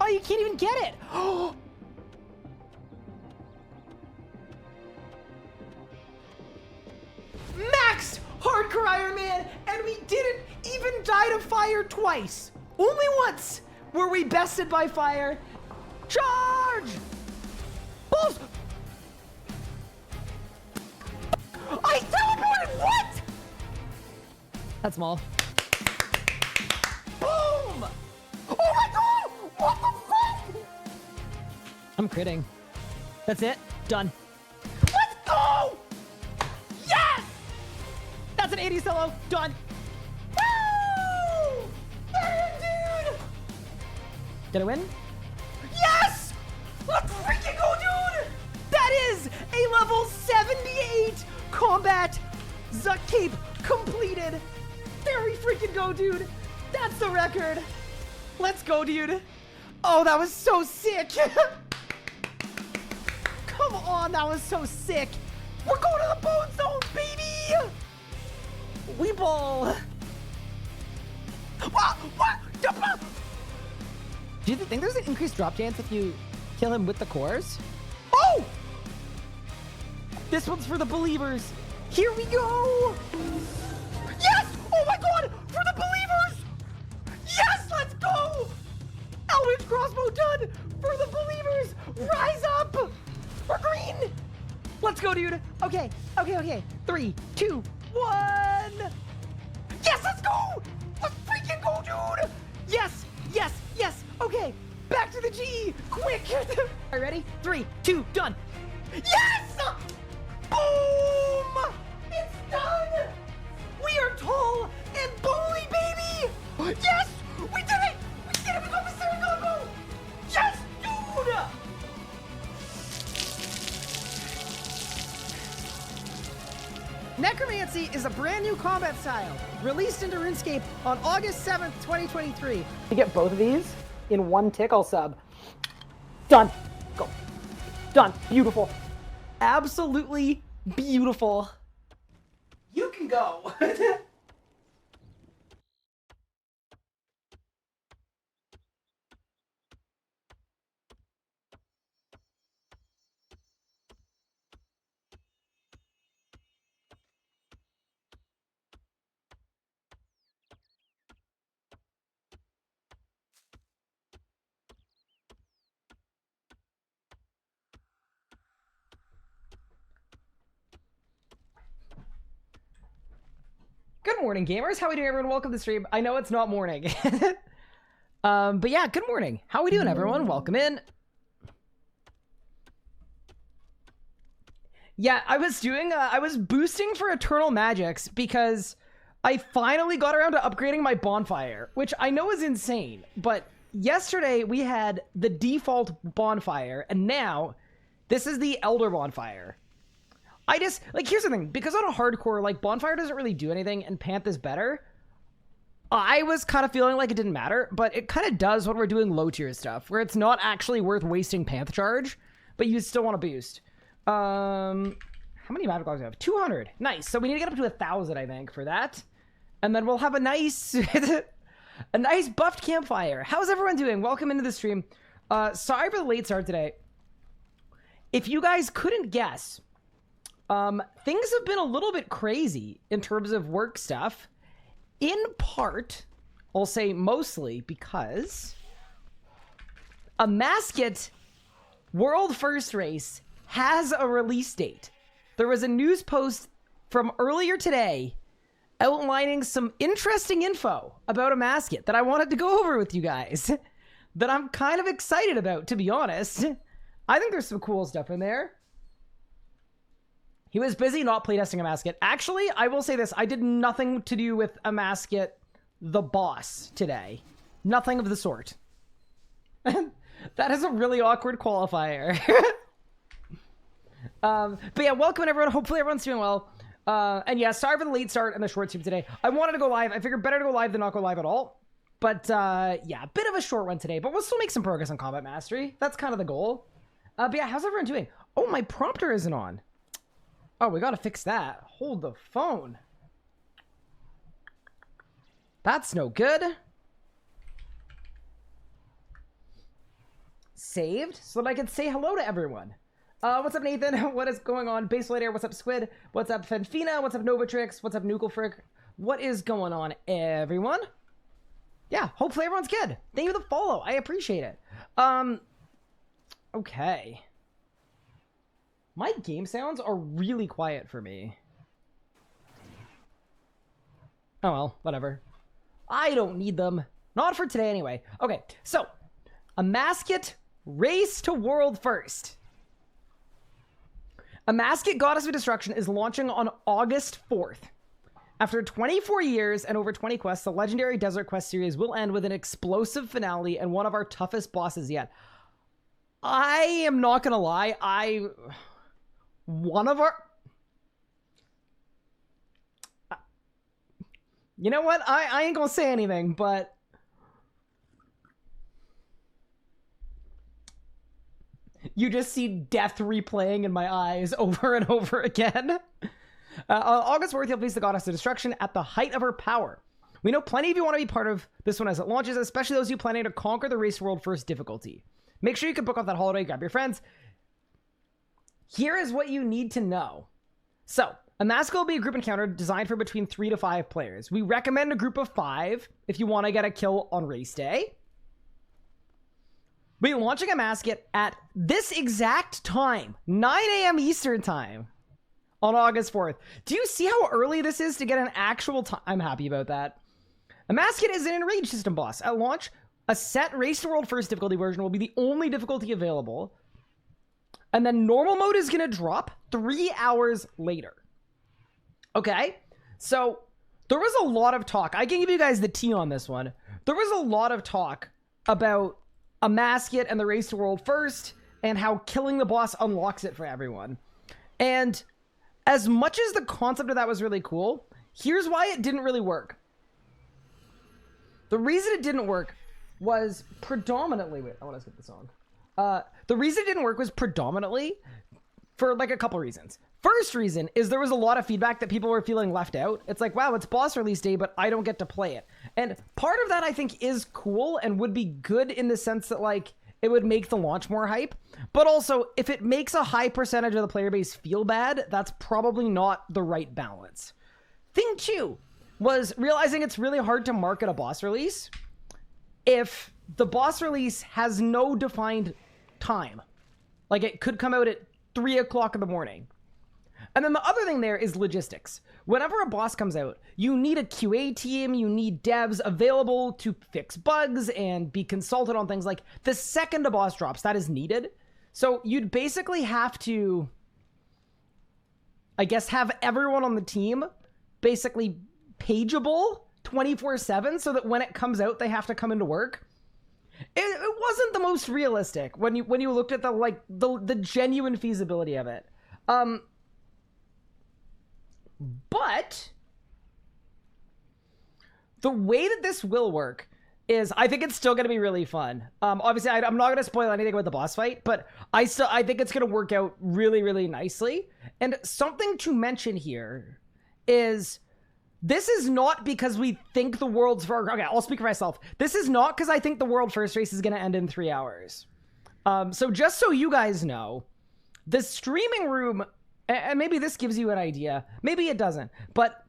Oh, you can't even get it. Oh. Maxed hardcore Ironman, and we didn't even die to fire twice. Only once were we bested by fire. Charge! Balls! I teleported! What? That's small. Boom! Oh my god! What the fuck? I'm critting. That's it. Done. Let's go! Yes! That's an 80 solo. Done. Woo! There, dude! Did I win? Yes! Let's freaking go, dude! That is a level 78 combat Zuck Cape completed. There we freaking go, dude. That's the record. Let's go, dude. Oh, that was so sick. Come on, that was so sick. We're going to the bone zone, baby. We ball. What? Do you think there's an increased drop chance if you kill him with the cores? Oh! This one's for the believers. Here we go. Yes! Oh my god! For the believers! Yes! Let's go! Eldritch crossbow done! For the believers! Rise up! We're green! Let's go, dude. Okay. 3, 2, 1. Yes, let's go! Let's freaking go, dude! Yes! Okay, back to the G! Quick! All right, ready? 3, 2, done! Yes! Boom! It's done! We are tall and bully, baby! Yes! We did it! We did it! We got the Saratoga! Yes, dude! Necromancy is a brand new combat style, released into RuneScape on August 7th, 2023. You get both of these in one tickle sub. Done. Go. Done. Beautiful. Absolutely beautiful. You can go. Good morning, gamers. How we doing, everyone? Welcome to the stream. I know it's not morning. But yeah, good morning. How we doing, everyone? Welcome in. Yeah, I was boosting for Eternal Magics because I finally got around to upgrading my bonfire, which I know is insane, but yesterday we had the default bonfire, and now this is the Elder Bonfire. I just, like, here's the thing, because on a hardcore, like, bonfire doesn't really do anything, and Panth is better, I was kind of feeling like it didn't matter, but it kind of does when we're doing low tier stuff, where it's not actually worth wasting Panth charge, but you still want to boost. How many magic logs do we have? 200. Nice. So we need to get up to 1,000, I think, for that. And then we'll have a nice, a nice buffed campfire. How's everyone doing? Welcome into the stream. Sorry for the late start today. If you guys couldn't guess, things have been a little bit crazy in terms of work stuff. In part, I'll say mostly because Amascut World First Race has a release date. There was a news post from earlier today outlining some interesting info about Amascut that I wanted to go over with you guys that I'm kind of excited about, to be honest. I think there's some cool stuff in there. He was busy not playtesting Amascut. Actually, I will say this. I did nothing to do with Amascut, the boss, today. Nothing of the sort. That is a really awkward qualifier. But yeah, welcome everyone. Hopefully everyone's doing well. And yeah, sorry for the late start and the short stream today. I wanted to go live. I figured better to go live than not go live at all. But yeah, a bit of a short one today. But we'll still make some progress on combat mastery. That's kind of the goal. But yeah, how's everyone doing? Oh, my prompter isn't on. Oh, we gotta fix that. Hold the phone. That's no good. saved so that I can say hello to everyone. What's up, Nathan? What is going on? Base Later, what's up, Squid? What's up, Fenfina? What's up, Novatrix? What's up, Nuclefrick? What is going on, everyone? Yeah, hopefully everyone's good. Thank you for the follow. I appreciate it. Okay. My game sounds are really quiet for me. Oh well, whatever. I don't need them. Not for today anyway. Okay, so Amascut Race to World First. Amascut Goddess of Destruction is launching on August 4th. After 24 years and over 20 quests, the legendary Desert Quest series will end with an explosive finale and one of our toughest bosses yet. I am not gonna lie, you know what? I ain't gonna say anything, but you just see death replaying in my eyes over and over again. On August 4th, you'll face the Goddess of Destruction at the height of her power. We know plenty of you want to be part of this one as it launches, especially those of you planning to conquer the Race World First difficulty. Make sure you can book off that holiday, grab your friends. Here is what you need to know. So, Amascut will be a group encounter designed for between 3 to 5 players. We recommend a group of 5 if you want to get a kill on race day. We'll be launching Amascut at this exact time, 9 a.m. Eastern time, on August 4th. Do you see how early this is to get an actual time? I'm happy about that. Amascut is an Enraged system boss. At launch, a set Race to World First difficulty version will be the only difficulty available. And then normal mode is going to drop 3 hours later. Okay? So, there was a lot of talk. I can give you guys the tea on this one. There was a lot of talk about Amascut and the Race to World First and how killing the boss unlocks it for everyone. And as much as the concept of that was really cool, here's why it didn't really work. The reason it didn't work was predominantly... Wait, I want to skip the song. The reason it didn't work was predominantly for like a couple reasons. First reason is there was a lot of feedback that people were feeling left out. It's like, wow, it's boss release day, but I don't get to play it. And part of that I think is cool and would be good in the sense that like it would make the launch more hype. But also, if it makes a high percentage of the player base feel bad, that's probably not the right balance. Thing 2 was realizing it's really hard to market a boss release if the boss release has no defined time. Like it could come out at 3 o'clock in the morning. And then the other thing there is logistics. Whenever a boss comes out, you need a QA team, you need devs available to fix bugs and be consulted on things. Like the second a boss drops, that is needed. So you'd basically have to, I guess, have everyone on the team basically pageable 24/7 so that when it comes out, they have to come into work. It wasn't the most realistic when you looked at the genuine feasibility of it. But the way that this will work is I think it's still going to be really fun. Obviously, I'm not going to spoil anything about the boss fight, but I think it's going to work out really, really nicely. And something to mention here is this is not because we think the world's first... Okay, I'll speak for myself. This is not because I think the world first race is going to end in 3 hours. So just so you guys know, the streaming room... And maybe this gives you an idea. Maybe it doesn't. But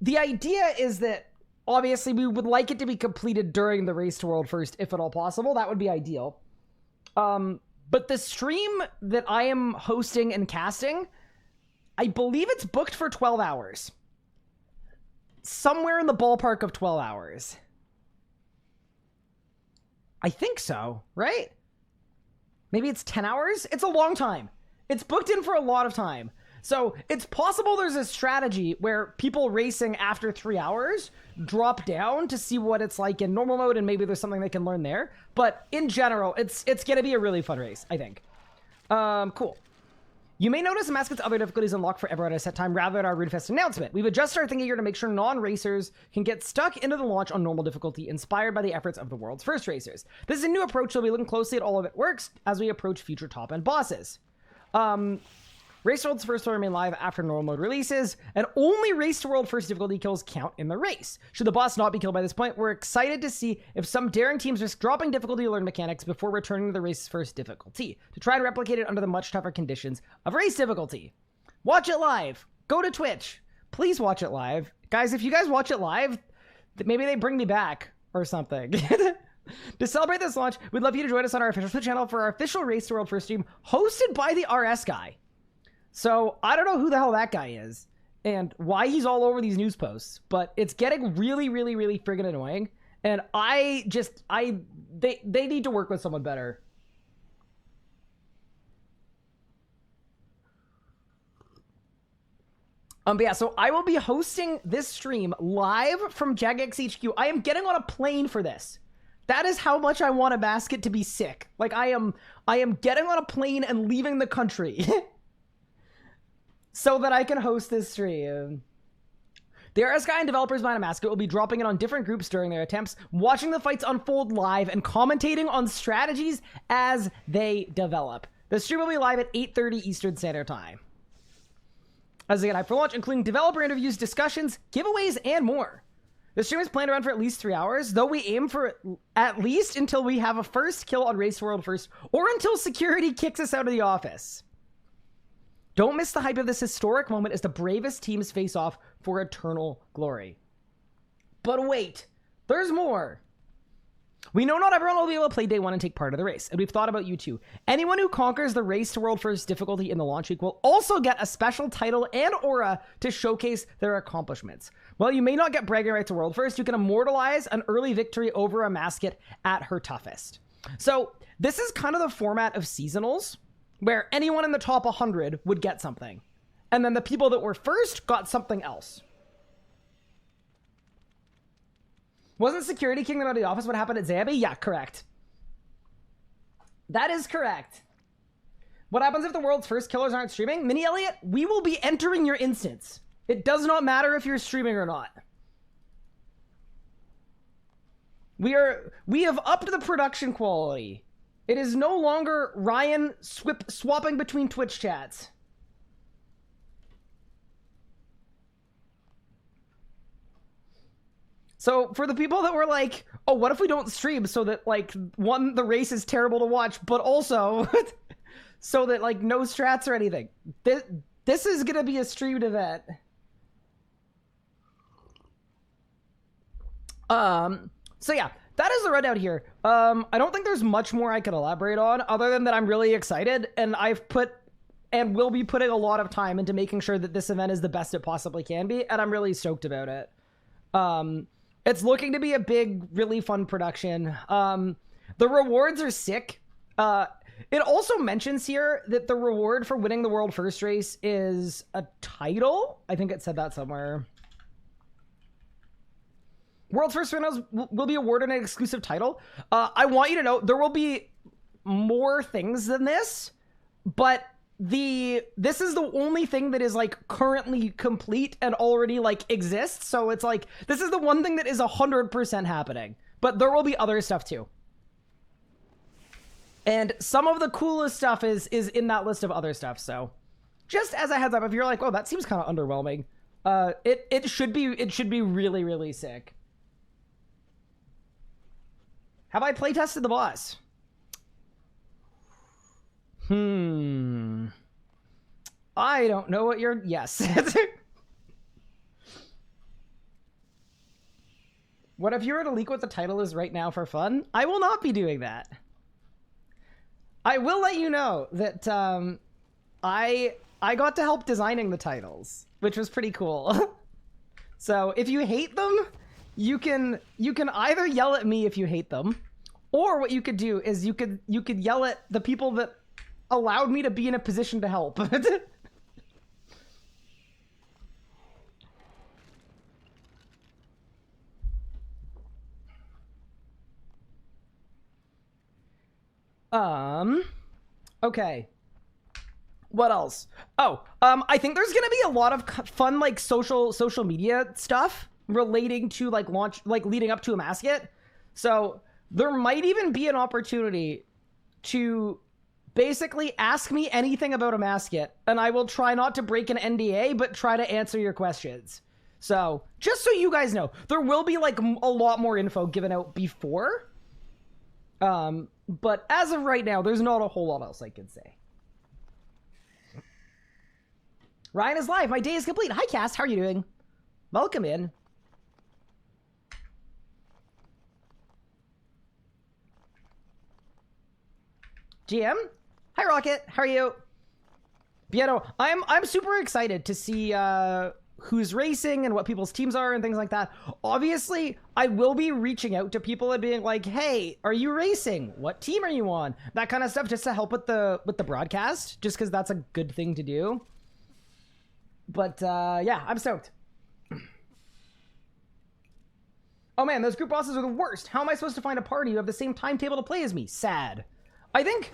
the idea is that, obviously, we would like it to be completed during the Race to World First, if at all possible. That would be ideal. But the stream that I am hosting and casting, I believe it's booked for 12 hours. Somewhere in the ballpark of 12 hours. I think so, right? Maybe it's 10 hours? It's a long time. It's booked in for a lot of time. So it's possible there's a strategy where people racing after 3 hours drop down to see what it's like in normal mode, and maybe there's something they can learn there. But in general, it's going to be a really fun race, I think. Cool. You may notice Amascut's other difficulties unlock for everyone at a set time rather than our RuneFest announcement. We've adjusted our thinking here to make sure non-racers can get stuck into the launch on normal difficulty, inspired by the efforts of the world's first racers. This is a new approach, so we'll be looking closely at all of it works as we approach future top-end bosses. Race to World's first will remain live after normal mode releases, and only Race to World first difficulty kills count in the race. Should the boss not be killed by this point, we're excited to see if some daring teams risk dropping difficulty to learn mechanics before returning to the race's first difficulty, to try and replicate it under the much tougher conditions of race difficulty. Watch it live. Go to Twitch. Please watch it live. Guys, if you guys watch it live, maybe they bring me back or something. To celebrate this launch, we'd love you to join us on our official Twitch channel for our official Race to World first stream, hosted by the RS guy. So, I don't know who the hell that guy is, and why he's all over these news posts, but it's getting really, really, really friggin' annoying, and they need to work with someone better. But yeah, so I will be hosting this stream live from Jagex HQ. I am getting on a plane for this. That is how much I want Amascut to be sick. Like, I am getting on a plane and leaving the country so that I can host this stream. The RS guy and developers behind Amascut will be dropping in on different groups during their attempts, watching the fights unfold live, and commentating on strategies as they develop. The stream will be live at 8:30 Eastern Standard Time. As they get hyped for launch, including developer interviews, discussions, giveaways, and more. The stream is planned to run for at least 3 hours, though we aim for at least until we have a first kill on Race World first, or until security kicks us out of the office. Don't miss the hype of this historic moment as the bravest teams face off for eternal glory. But wait, there's more. We know not everyone will be able to play day one and take part of the race, and we've thought about you too. Anyone who conquers the Race to World first difficulty in the launch week will also get a special title and aura to showcase their accomplishments. While you may not get bragging rights to World first, you can immortalize an early victory over Amascut at her toughest. So this is kind of the format of seasonals, where anyone in the top 100 would get something, and then the people that were first got something else. Wasn't security kicking them out of the office what happened at Zambi? Yeah, correct. That is correct. What happens if the world's first killers aren't streaming? Mini Elliot, we will be entering your instance. It does not matter if you're streaming or not. We have upped the production quality. It is no longer Ryan swapping between Twitch chats. So for the people that were like, oh, what if we don't stream so that, like, one, the race is terrible to watch, but also so that, like, no strats or anything. This is going to be a streamed event. So yeah, that is the rundown here. I don't think there's much more I can elaborate on other than that I'm really excited, and I've put and will be putting a lot of time into making sure that this event is the best it possibly can be, and I'm really stoked about it. It's looking to be a big, really fun production. The rewards are sick. It also mentions here that the reward for winning the world first race is a title. I think it said that somewhere. World first winners will be awarded an exclusive title. I want you to know there will be more things than this, but this is the only thing that is, like, currently complete and already, like, exists. So it's like, this is the one thing that is 100% happening, but there will be other stuff too. And some of the coolest stuff is in that list of other stuff. So just as a heads up, if you're like, oh, that seems kind of underwhelming, it should be really, really sick. Have I playtested the boss? I don't know what you're... Yes. What if you were to leak what the title is right now for fun? I will not be doing that. I will let you know that I got to help designing the titles, which was pretty cool. So if you hate them, you can either yell at me if you hate them, or what you could do is you could yell at the people that allowed me to be in a position to help. Okay. What else? Oh, I think there's gonna be a lot of fun, like, social media stuff relating to, like, launch, like, leading up to Amascut. So there might even be an opportunity to Basically, ask me anything about Amascut, and I will try not to break an NDA, but try to answer your questions. So, just so you guys know, there will be, like, a lot more info given out before. But as of right now, there's not a whole lot else I can say. Ryan is live. My day is complete. Hi, Cass. How are you doing? Welcome in. GM? Hi, Rocket. How are you? Bieto, I'm super excited to see who's racing and what people's teams are and things like that. Obviously, I will be reaching out to people and being like, "Hey, are you racing? What team are you on?" That kind of stuff, just to help with the broadcast, just because that's a good thing to do. But yeah, I'm stoked. Oh man, those group bosses are the worst. How am I supposed to find a party who have the same timetable to play as me? Sad. I think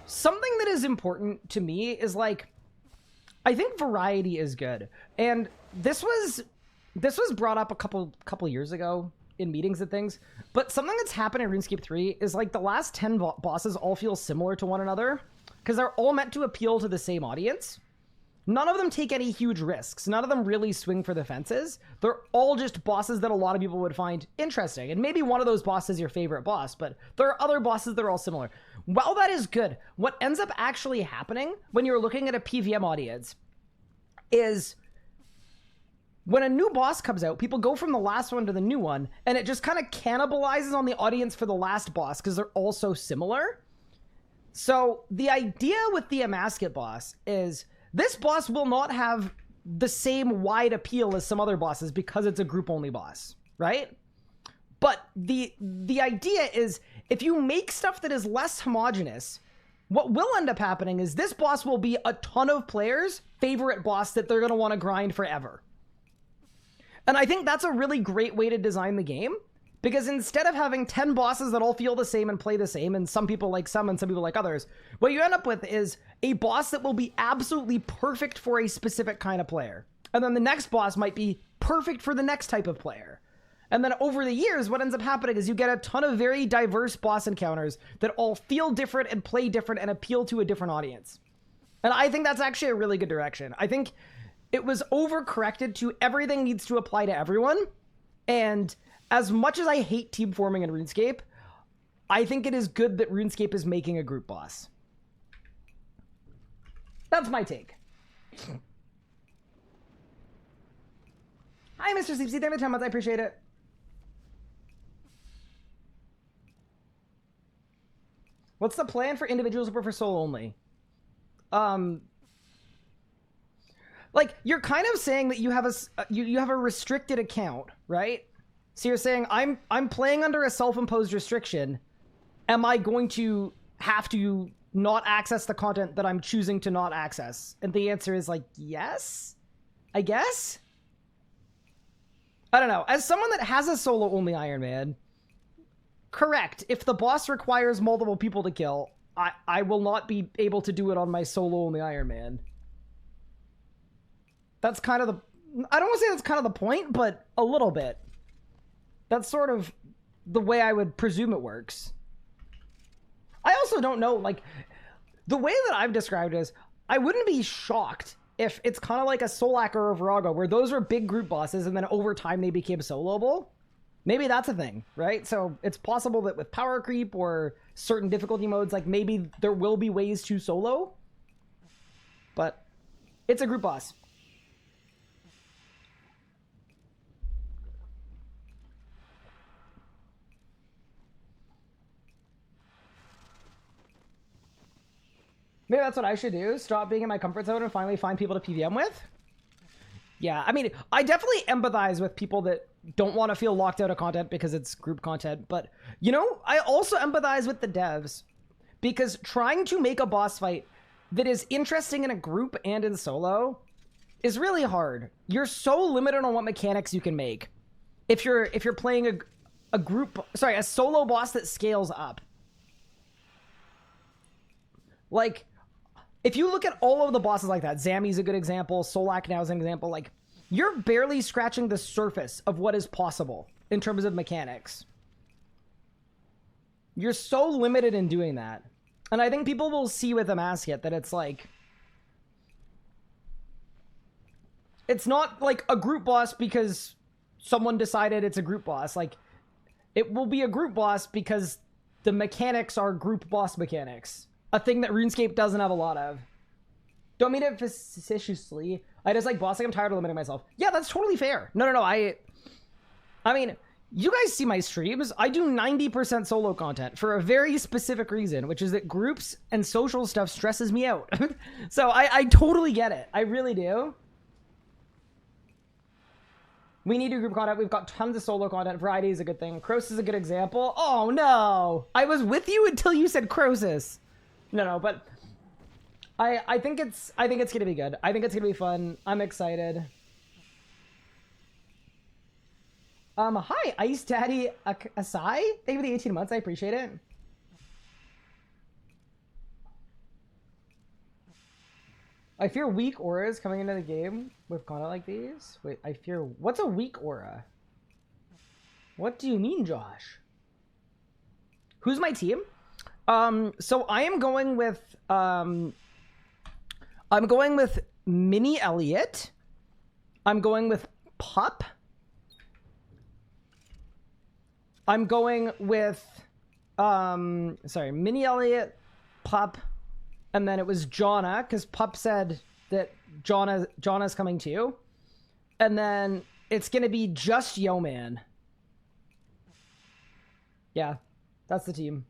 something that is important to me is, like, I think variety is good. And this was brought up a couple years ago in meetings and things. But something that's happened in RuneScape 3 is, like, the last 10 bosses all feel similar to one another because they're all meant to appeal to the same audience. None of them take any huge risks. None of them really swing for the fences. They're all just bosses that a lot of people would find interesting. And maybe one of those bosses is your favorite boss, but there are other bosses that are all similar. While that is good, what ends up actually happening when you're looking at a PVM audience is when a new boss comes out, people go from the last one to the new one, and it just kind of cannibalizes on the audience for the last boss because they're all so similar. So the idea with the Amascut boss is this boss will not have the same wide appeal as some other bosses because it's a group-only boss, right? But the idea is if you make stuff that is less homogenous, what will end up happening is this boss will be a ton of players' favorite boss that they're going to want to grind forever. And I think that's a really great way to design the game, because instead of having 10 bosses that all feel the same and play the same, and some people like some and some people like others, what you end up with is a boss that will be absolutely perfect for a specific kind of player. And then the next boss might be perfect for the next type of player. And then over the years, what ends up happening is you get a ton of very diverse boss encounters that all feel different and play different and appeal to a different audience. And I think that's actually a really good direction. I think it was overcorrected to everything needs to apply to everyone. And as much as I hate team forming in RuneScape, I think it is good that RuneScape is making a group boss. That's my take. Hi, Mr. Sleepsy. Thank you for 10 months. I appreciate it. What's the plan for individuals who prefer solo only? Like, you're kind of saying that you have you have a restricted account, right? So you're saying I'm playing under a self-imposed restriction. Am I going to have to not access the content that I'm choosing to not access? And the answer is, like, yes, I guess. I don't know. As someone that has a solo-only Ironman, correct. If the boss requires multiple people to kill, I will not be able to do it on my solo-only Ironman. That's kind of the... I don't want to say that's kind of the point, but a little bit. That's sort of the way I would presume it works. I also don't know, like, the way that I've described it is, I wouldn't be shocked if it's kind of like a Solak or a Virago, where those were big group bosses, and then over time they became soloable. Maybe that's a thing, right? So it's possible that with power creep or certain difficulty modes, like, maybe there will be ways to solo. But it's a group boss. Maybe that's what I should do. Stop being in my comfort zone and finally find people to PVM with. Yeah, I mean, I definitely empathize with people that don't want to feel locked out of content because it's group content. But, you know, I also empathize with the devs, because trying to make a boss fight that is interesting in a group and in solo is really hard. You're so limited on what mechanics you can make. If you're playing a solo boss that scales up. Like, if you look at all of the bosses like that, Zami's a good example, Solak now is an example, like, you're barely scratching the surface of what is possible in terms of mechanics. You're so limited in doing that. And I think people will see with Amascut that it's like... It's not like a group boss because someone decided it's a group boss. Like, it will be a group boss because the mechanics are group boss mechanics. A thing that RuneScape doesn't have a lot of. Don't mean it facetiously. I just like bossing. I'm tired of limiting myself. Yeah, that's totally fair. No. I mean, you guys see my streams. I do 90% solo content for a very specific reason, which is that groups and social stuff stresses me out. So I totally get it. I really do. We need to do group content. We've got tons of solo content. Variety is a good thing. Crosis is a good example. Oh no! I was with you until you said Crosis. No, but I think it's gonna be good. I think it's gonna be fun. I'm excited. Hi, Ice Daddy Asai. Thank you for the 18 months. I appreciate it. I fear weak auras coming into the game with content like these. Wait, I fear... What's a weak aura? What do you mean, Josh? Who's my team? So I am going with... I'm going with Mini Elliot. I'm going with Pup. I'm going with... Sorry, Mini Elliot, Pup... And then it was Jonna, because Pup said that Jonna's coming too. And then it's going to be just Yo-Man. Yeah, that's the team.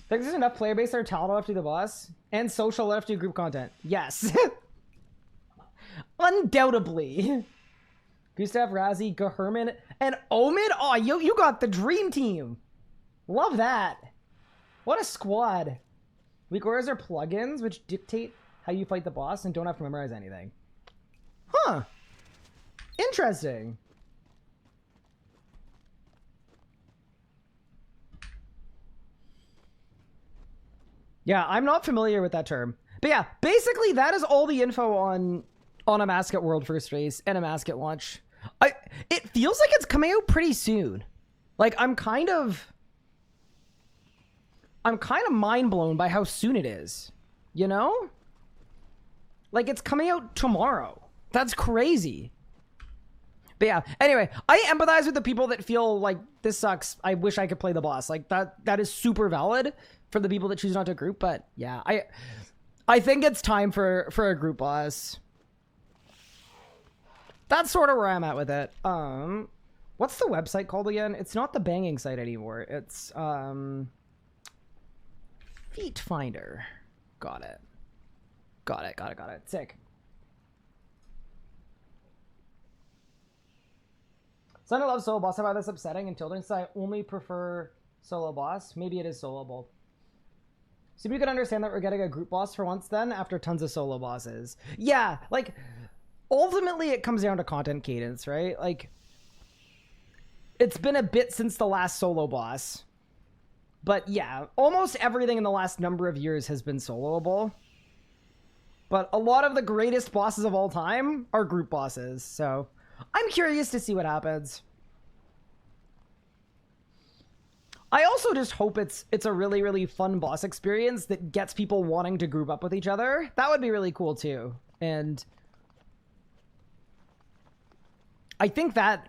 Think there's enough player base that are talented enough to do the boss? And social enough to do group content? Yes. Undoubtedly. Gustav, Razzie, Gaherman, and Omen? Oh, you got the dream team. Love that. What a squad. Weak auras are plugins which dictate how you fight the boss and don't have to memorize anything. Huh. Interesting. Yeah, I'm not familiar with that term. But yeah, basically that is all the info on Amascut World First Race and Amascut launch. It feels like it's coming out pretty soon. Like, I'm kind of mind blown by how soon it is, you know? Like, it's coming out tomorrow. That's crazy. But yeah, anyway, I empathize with the people that feel like this sucks. I wish I could play the boss. Like, that is super valid for the people that choose not to group. But yeah, I think it's time for a group boss. That's sort of where I'm at with it. What's the website called again? It's not the banging site anymore. It's Feet Finder. Got it. Sick. Son, I love solo boss. I find this upsetting and tilting, so I only prefer solo boss. Maybe it is soloable. So you can understand that we're getting a group boss for once then, after tons of solo bosses. Yeah, like, ultimately it comes down to content cadence, right? Like, it's been a bit since the last solo boss. But yeah, almost everything in the last number of years has been soloable. But a lot of the greatest bosses of all time are group bosses, so I'm curious to see what happens. I also just hope it's a really, really fun boss experience that gets people wanting to group up with each other. That would be really cool too. And I think that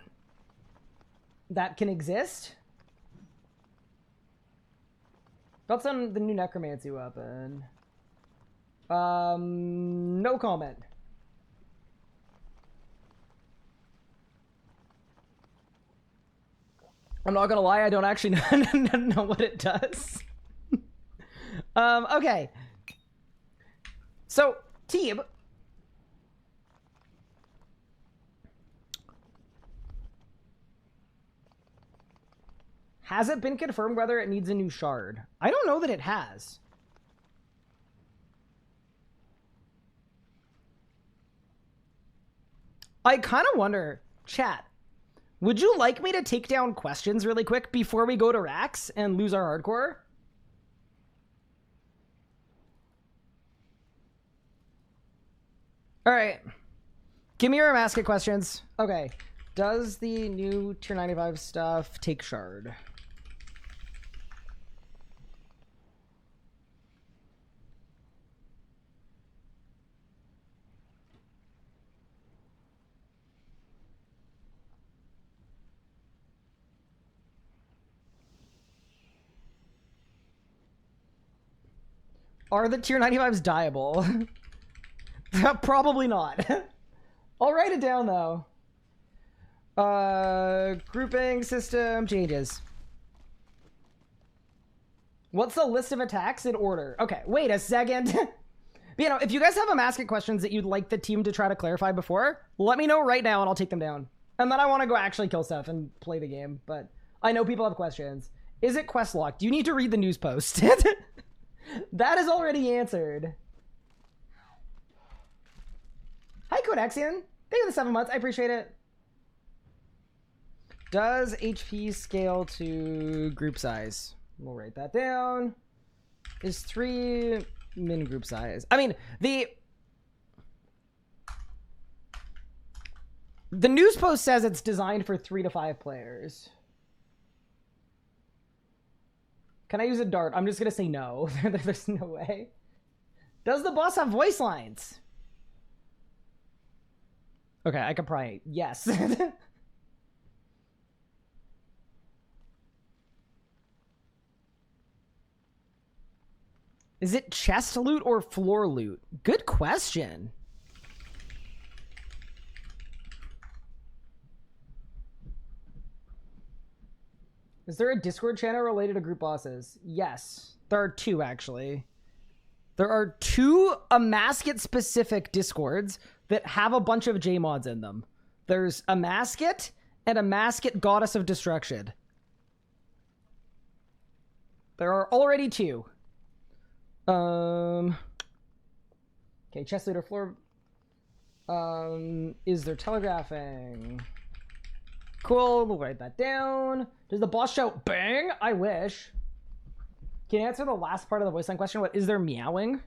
can exist. Thoughts on the new necromancy weapon? No comment. I'm not gonna lie, I don't actually know what it does. Okay. So, team. Has it been confirmed whether it needs a new shard? I don't know that it has. I kind of wonder, chat, would you like me to take down questions really quick before we go to Rax and lose our hardcore? All right. Give me your Amascut questions. Okay. Does the new tier 95 stuff take shard? Are the tier 95s dieable? Probably not. I'll write it down though. Grouping system changes. What's the list of attacks in order? Okay, wait a second. You know, if you guys have Amascut questions that you'd like the team to try to clarify before, let me know right now and I'll take them down. And then I want to go actually kill stuff and play the game, but I know people have questions. Is it quest locked? You need to read the news post. That is already answered. Hi, Codexian. Thank you for the 7 months. I appreciate it. Does HP scale to group size? We'll write that down. Is 3 min group size? I mean, the news post says it's designed for 3 to 5 players. Can I use a dart? I'm just gonna say no. There's no way. Does the boss have voice lines? Okay, I could probably... Yes. Is it chest loot or floor loot? Good question. Is there a Discord channel related to group bosses? Yes. There are 2, actually. There are 2 Amascut specific Discords that have a bunch of J-mods in them. There's Amascut and Amascut Goddess of Destruction. There are already 2. Okay, chest loot or floor. Is there telegraphing? Cool, we'll write that down. Does the boss shout bang? I wish. Can you answer the last part of the voice line question? What is there meowing?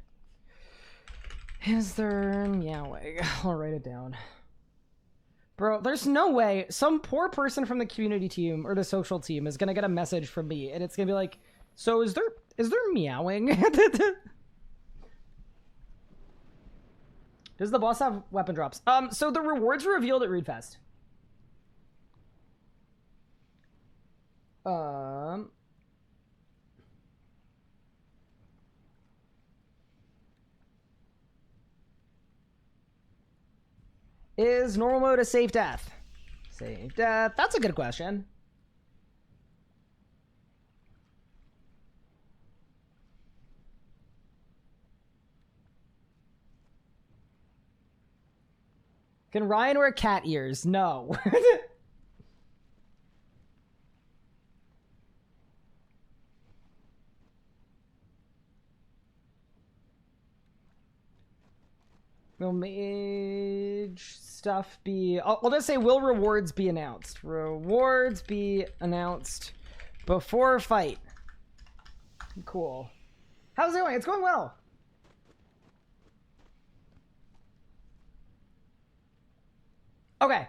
Is there meowing? I'll write it down. Bro, there's no way some poor person from the community team or the social team is gonna get a message from me and it's gonna be like, so is there meowing? Does the boss have weapon drops? So the rewards were revealed at Reedfest. Is normal mode a safe death? Safe death. That's a good question. Can Ryan wear cat ears? No. Will mage stuff be... I'll just say, will rewards be announced? Rewards be announced before fight. Cool. How's it going? It's going well. Okay.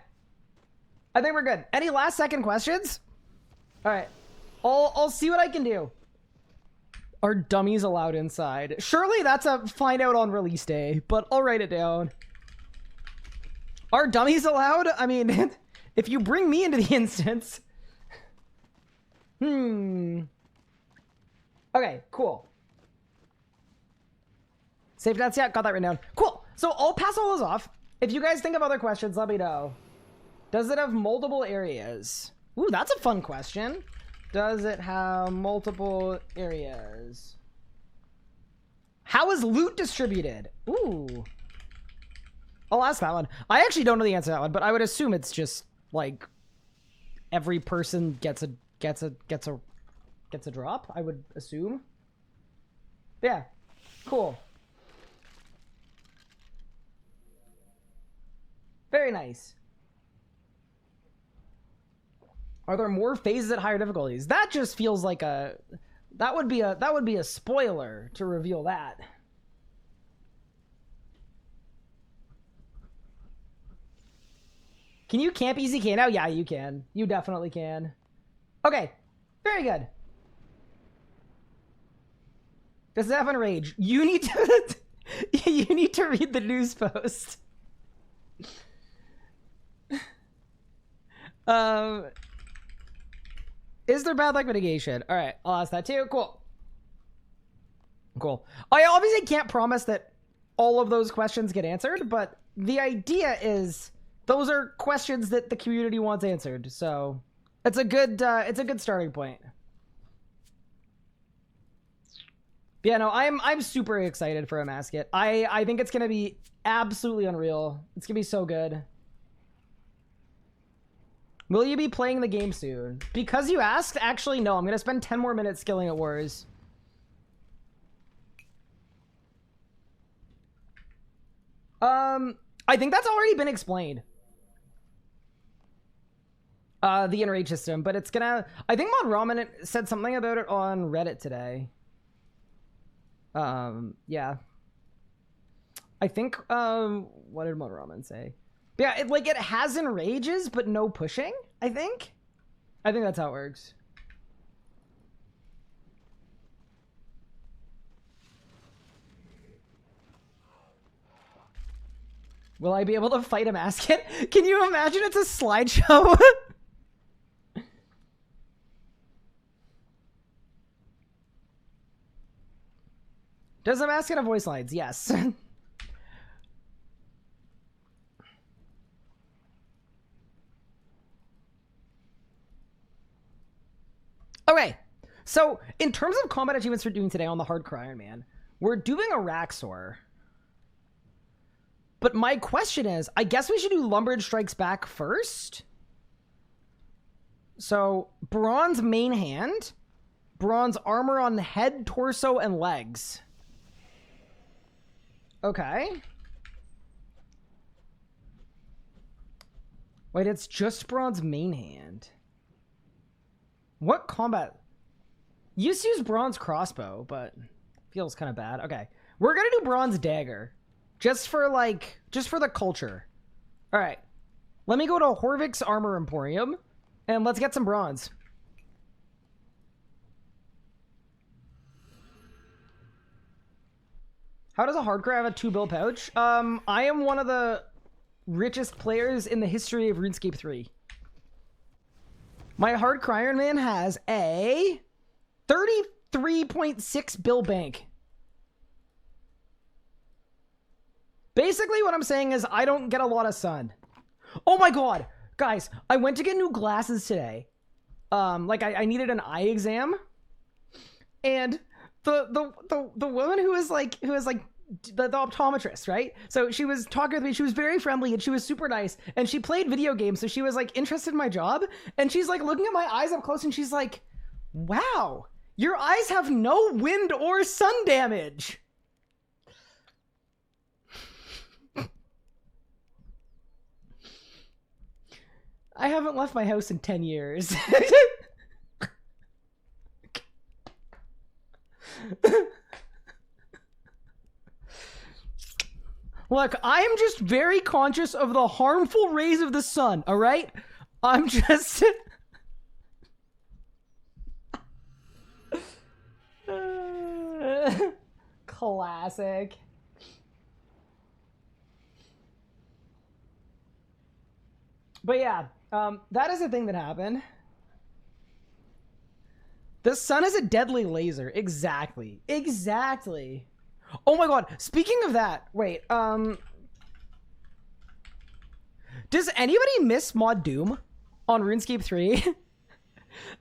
I think we're good. Any last second questions? All right. I'll see what I can do. Are dummies allowed inside? Surely that's a find out on release day, but I'll write it down. Are dummies allowed? I mean, if you bring me into the instance. Okay, cool. Safe deaths, yeah, got that written down. Cool. So I'll pass all those off. If you guys think of other questions, let me know. Does it have multiple areas? Ooh, that's a fun question. Does it have multiple areas? How is loot distributed? Ooh. I'll ask that one. I actually don't know the answer to that one, but I would assume it's just like every person gets a drop, I would assume. Yeah. Cool. Very nice. Are there more phases at higher difficulties? That just feels like a... That would be a spoiler to reveal that. Can you camp EZK now? Yeah, you can. You definitely can. Okay. Very good. Does it have an rage? You need to... you need to read the news post. Is there bad luck mitigation? All right, I'll ask that too. Cool. Cool. I obviously can't promise that all of those questions get answered, but the idea is those are questions that the community wants answered. So it's a good starting point. But yeah, no, I'm super excited for Amascut. I think it's gonna be absolutely unreal. It's gonna be so good. Will you be playing the game soon? Because you asked, actually no, I'm gonna spend 10 more minutes skilling at Wars. I think that's already been explained. The enrage system, but it's gonna, I think Mod Ramen said something about it on Reddit today. Yeah. I think, what did Mod Ramen say? But yeah, it has enrages, but no pushing, I think that's how it works. Will I be able to fight Amascut? Can you imagine it's a slideshow? Does Amascut have voice lines? Yes. Okay, so in terms of combat achievements we're doing today on the Hardcore Ironman, we're doing Araxxor. But my question is, I guess we should do Lumberage Strikes Back first. So, bronze main hand, bronze armor on head, torso, and legs. Okay. Wait, it's just bronze main hand. What combat? Used to use bronze crossbow, but feels kind of bad. Okay, we're gonna do bronze dagger. Just for the culture. All right. Let me go to Horvik's Armor Emporium and let's get some bronze. How does a hardcore have a 2-bill pouch? I am one of the richest players in the history of RuneScape 3. My hardcore Ironman has a 33.6 bill bank. Basically, what I'm saying is I don't get a lot of sun. Oh my god, guys! I went to get new glasses today. I needed an eye exam, and the woman who was like the optometrist, right? So she was talking with me. She was very friendly and she was super nice. And she played video games, so she was like interested in my job. And she's like looking at my eyes up close, and she's like, "Wow, your eyes have no wind or sun damage." I haven't left my house in 10 years. Look, I am just very conscious of the harmful rays of the sun, all right? I'm just... Classic. But yeah, that is a thing that happened. The sun is a deadly laser. Exactly. Exactly. Oh my god. Speaking of that, wait, does anybody miss Mod Doom on RuneScape 3?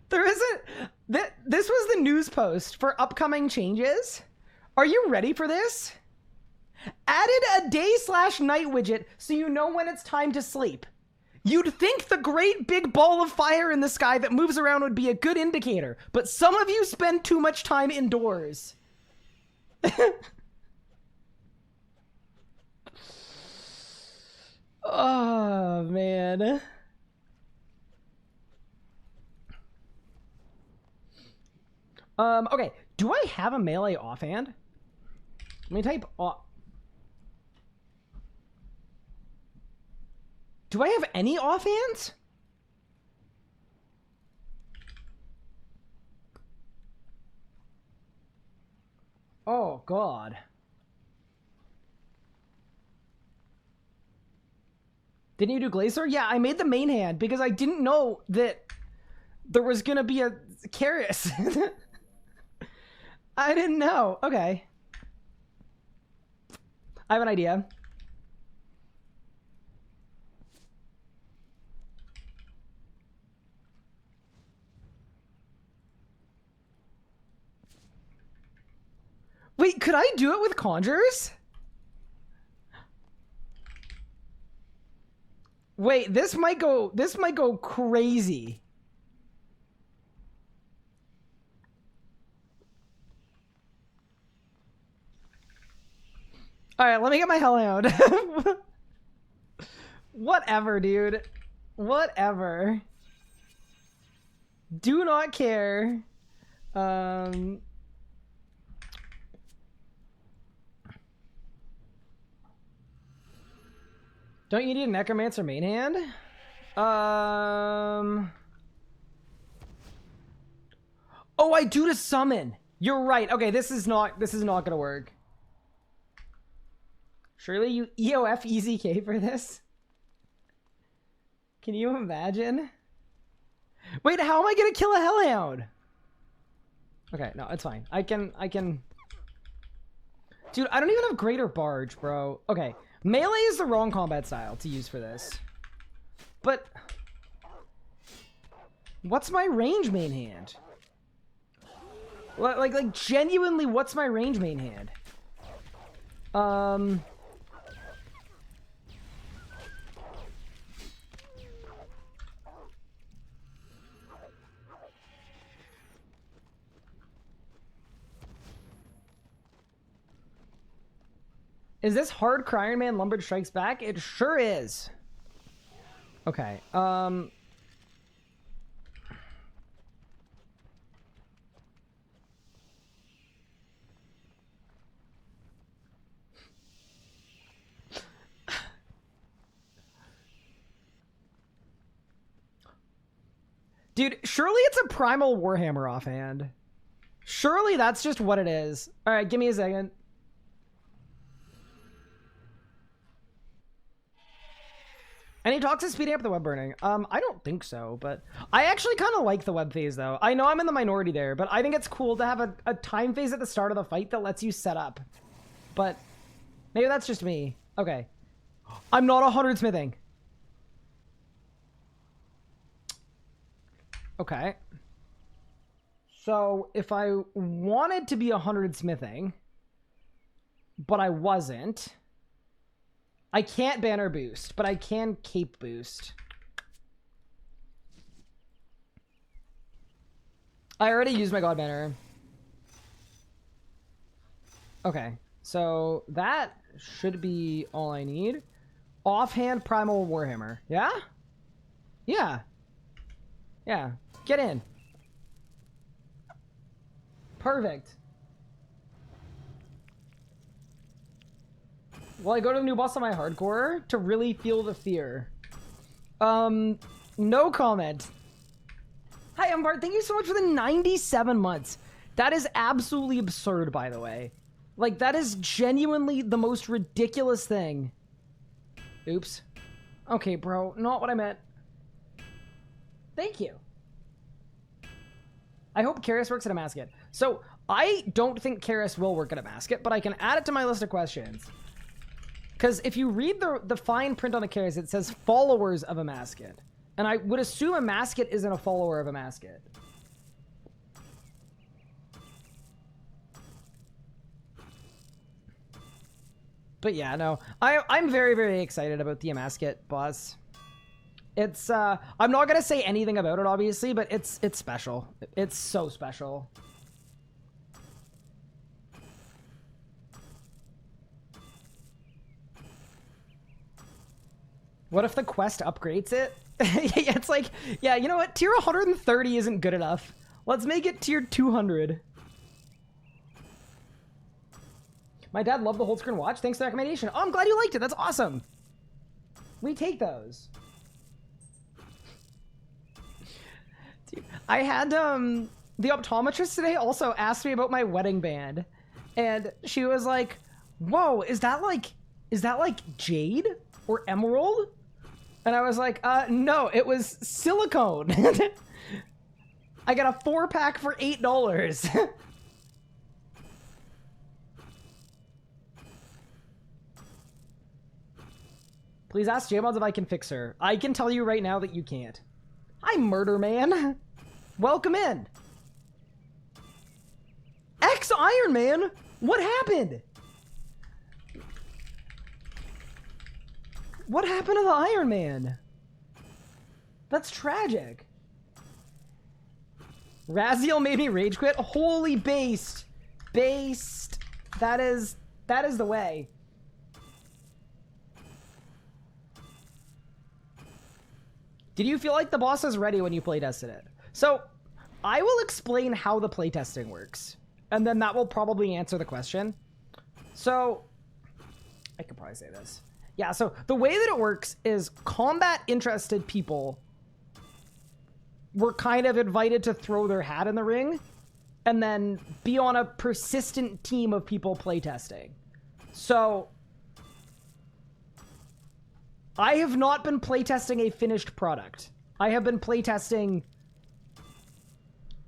There isn't... This was the news post for upcoming changes. Are you ready for this? Added a day/night widget so you know when it's time to sleep. You'd think the great big ball of fire in the sky that moves around would be a good indicator, but some of you spend too much time indoors. Oh, man. Okay. Do I have a melee offhand? Let me type off. Do I have any offhands? Oh, God. Didn't you do Glacier? Yeah, I made the main hand because I didn't know that there was going to be a Carius. I didn't know. Okay. I have an idea. Wait, could I do it with conjures? Wait, this might go crazy. All right, let me get my hellhound. Whatever, dude. Whatever. Do not care. Don't you need a necromancer main hand? Oh, I do to summon. You're right. Okay, this is not gonna work. Surely you EOF EZK for this? Can you imagine? Wait, how am I gonna kill a hellhound? Okay, no, it's fine. I can... Dude, I don't even have greater barge, bro. Okay, melee is the wrong combat style to use for this. But... what's my range main hand? Like genuinely, what's my range main hand? Is this hard Ironman Lumbered Strikes Back? It sure is. Okay, dude, surely it's a Primal Warhammer offhand. Surely that's just what it is. Alright, give me a second. Any talks of speeding up the web burning? I don't think so, but I actually kind of like the web phase, though. I know I'm in the minority there, but I think it's cool to have a time phase at the start of the fight that lets you set up. But maybe that's just me. Okay. I'm not 100 smithing. Okay. So if I wanted to be 100 smithing, but I wasn't... I can't banner boost, but I can cape boost. I already used my god banner. Okay, so that should be all I need. Offhand Primal Warhammer. Yeah? Yeah. Yeah. Get in. Perfect. Will I go to the new boss on my hardcore to really feel the fear? No comment. Hi, Umbart. Thank you so much for the 97 months. That is absolutely absurd, by the way. Like, that is genuinely the most ridiculous thing. Oops. Okay, bro. Not what I meant. Thank you. I hope Karis works at Amascut. So, I don't think Karis will work at Amascut, but I can add it to my list of questions. Because if you read the fine print on the Karis, it says followers of Amascut. And I would assume Amascut isn't a follower of Amascut. But yeah, no. I'm very, very excited about the Amascut boss. It's, I'm not going to say anything about it, obviously, but it's special. It's so special. What if the quest upgrades it? It's like, yeah, you know what? Tier 130 isn't good enough. Let's make it tier 200. My dad loved the whole screen watch. Thanks for the recommendation. Oh, I'm glad you liked it. That's awesome. We take those. Dude, I had, the optometrist today also asked me about my wedding band. And she was like, whoa, is that like jade or emerald? And I was like, no, it was silicone. I got a 4-pack for $8. Please ask JMods if I can fix her. I can tell you right now that you can't. Hi, Murder Man. Welcome in. Iron Man? What happened? What happened to the Iron Man? That's tragic. Raziel made me rage quit. Holy based. Based. That is the way. Did you feel like the boss was ready when you playtested it? So, I will explain how the playtesting works. And then that will probably answer the question. So, I could probably say this. Yeah, so the way that it works is combat-interested people were kind of invited to throw their hat in the ring and then be on a persistent team of people playtesting. So, I have not been playtesting a finished product. I have been playtesting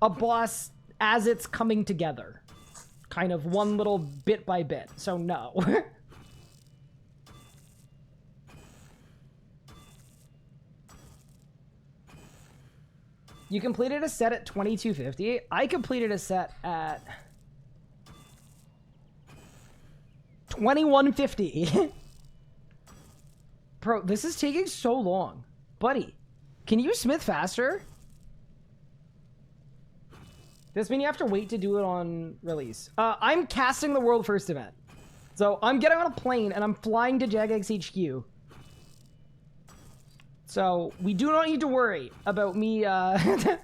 a boss as it's coming together. Kind of one little bit by bit. So no. You completed a set at 2250. I completed a set at 2150. Bro, this is taking so long. Buddy, can you smith faster? Does this mean you have to wait to do it on release? I'm casting the world first event. So I'm getting on a plane and I'm flying to Jagex HQ. So we do not need to worry about me, and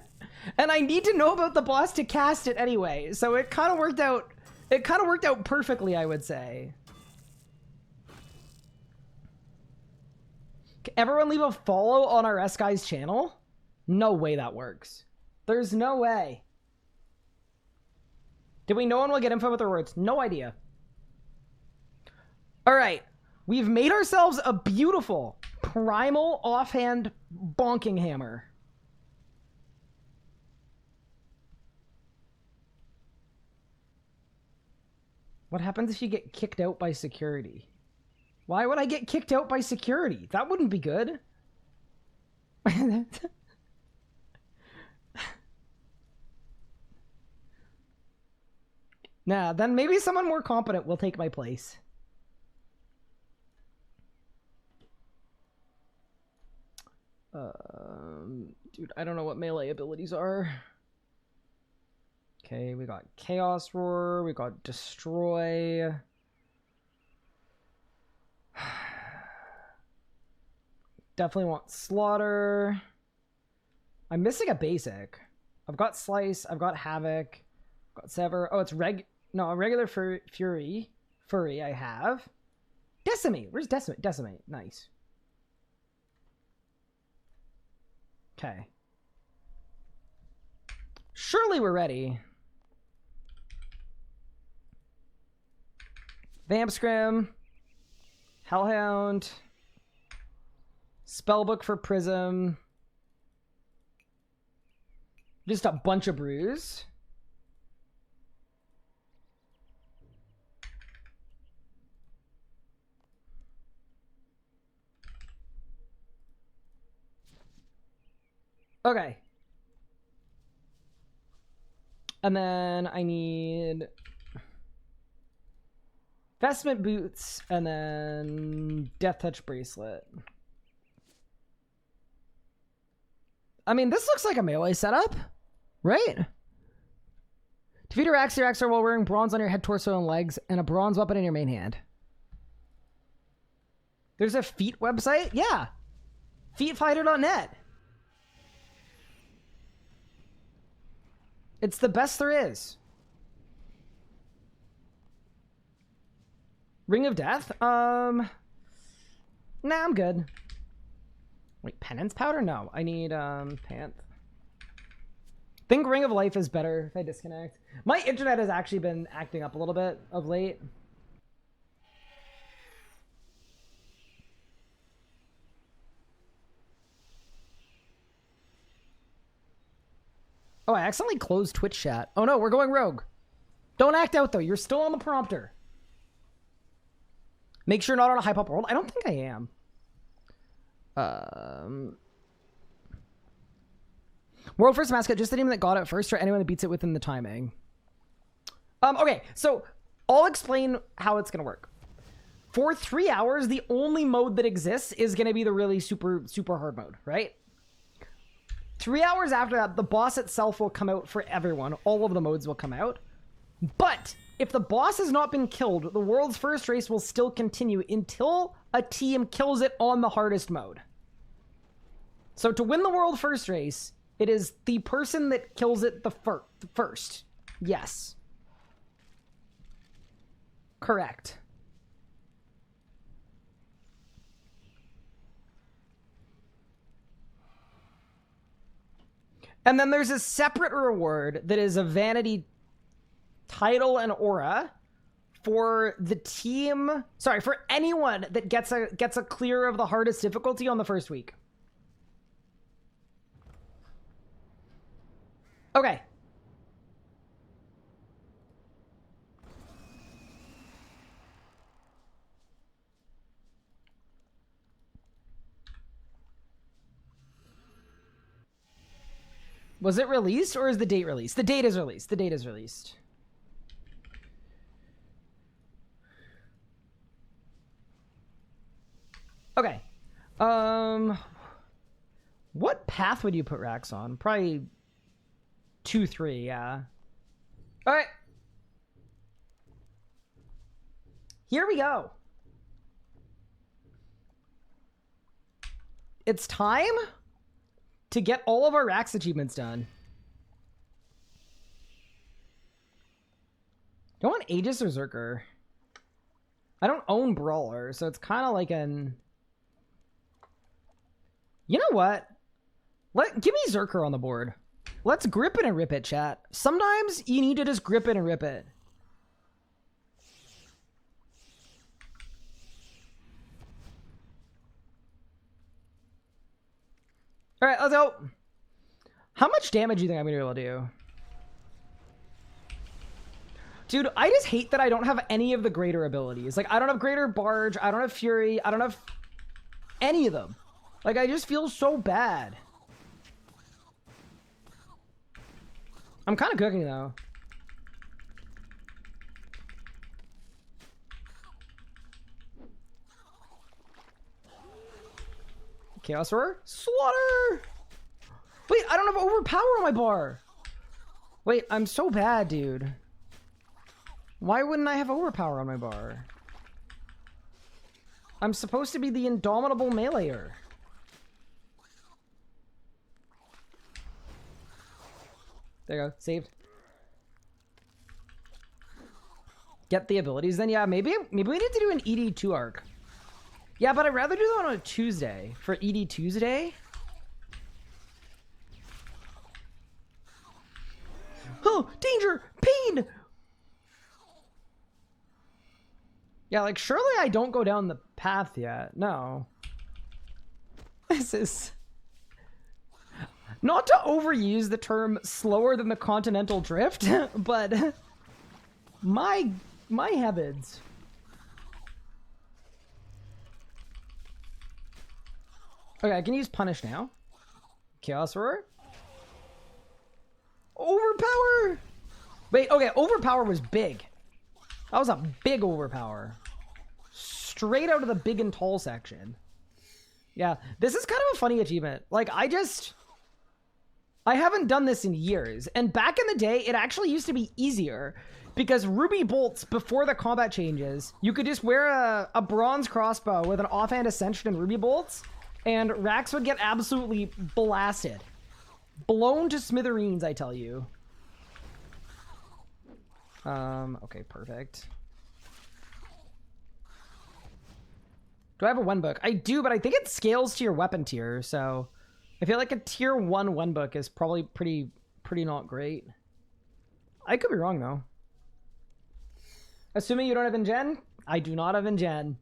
I need to know about the boss to cast it anyway. So it kind of worked out, perfectly, I would say. Can everyone leave a follow on our S-Guys channel? No way that works. There's no way. Did we know one will get info with their words? No idea. All right. We've made ourselves a beautiful primal offhand bonking hammer. What happens if you get kicked out by security? Why would I get kicked out by security? That wouldn't be good. Nah, then maybe someone more competent will take my place. Dude, I don't know what melee abilities are. Okay, we got Chaos Roar, we got Destroy. Definitely want Slaughter. I'm missing a basic. I've got Slice, I've got Havoc, I've got Sever. Oh, it's a regular Fury I have. Decimate, where's Decimate? Decimate, nice. Okay. Surely we're ready. Vamp Scrim. Hellhound. Spellbook for Prism. Just a bunch of brews. Okay. And then I need Vestment Boots and then Death Touch Bracelet. I mean, this looks like a melee setup, right? Defeat Araxxor while wearing bronze on your head, torso, and legs, and a bronze weapon in your main hand. There's a feat website? Yeah. Feetfighter.net. It's the best there is. Ring of Death? Nah, I'm good. Wait, Penance Powder? No, I need, Panth. Think Ring of Life is better if I disconnect. My internet has actually been acting up a little bit of late. Oh, I accidentally closed Twitch chat. Oh no, we're going rogue. Don't act out though. You're still on the prompter. Make sure you're not on a hype up world. I don't think I am. World first Amascut, just the team that got it first or anyone that beats it within the timing. Okay, so I'll explain how it's going to work. For 3 hours, the only mode that exists is going to be the really super hard mode, right? 3 hours after that, the boss itself will come out for everyone. All of the modes will come out. But if the boss has not been killed, the world's first race will still continue until a team kills it on the hardest mode. So to win the world first race, it is the person that kills it the first. Yes. Correct. And then there's a separate reward that is a vanity title and aura for the team. Sorry, for anyone that gets a clear of the hardest difficulty on the first week. Okay. Was it released or is the date released? The date is released. The date is released. Okay. What path would you put Rax on? Probably 2, 3, yeah. All right. Here we go. It's time to get all of our Rax achievements done. Do I want Aegis or Zerker? I don't own Brawler, so it's kind of like an... You know what? Give me Zerker on the board. Let's grip it and rip it, chat. Sometimes you need to just grip it and rip it. All right, let's go. How much damage do you think I'm going to be able to do? Dude, I just hate that I don't have any of the greater abilities. Like, I don't have Greater Barge. I don't have Fury. I don't have any of them. Like, I just feel so bad. I'm kind of cooking, though. Chaos Roar? Slaughter! Wait, I don't have Overpower on my bar. Wait, I'm so bad, dude. Why wouldn't I have Overpower on my bar? I'm supposed to be the Indomitable Meleeer. There you go. Saved. Get the abilities then? Yeah, maybe we need to do an ED2 arc. Yeah, but I'd rather do that on a Tuesday. For ED Tuesday? Oh, danger! Pain! Yeah, like, surely I don't go down the path yet. No. This is... Not to overuse the term slower than the continental drift, but... My heavens. Okay, I can use Punish now. Chaos Roar. Overpower! Wait, okay, Overpower was big. That was a big Overpower. Straight out of the big and tall section. Yeah, this is kind of a funny achievement. Like, I haven't done this in years. And back in the day, it actually used to be easier. Because Ruby Bolts, before the combat changes, you could just wear a bronze crossbow with an offhand Ascension and Ruby Bolts. And Rax would get absolutely blasted. Blown to smithereens, I tell you. Okay, perfect. Do I have a 1 book? I do, but I think it scales to your weapon tier, so... I feel like a tier 1 book is probably pretty not great. I could be wrong, though. Assuming you don't have Ingen? I do not have Ingen.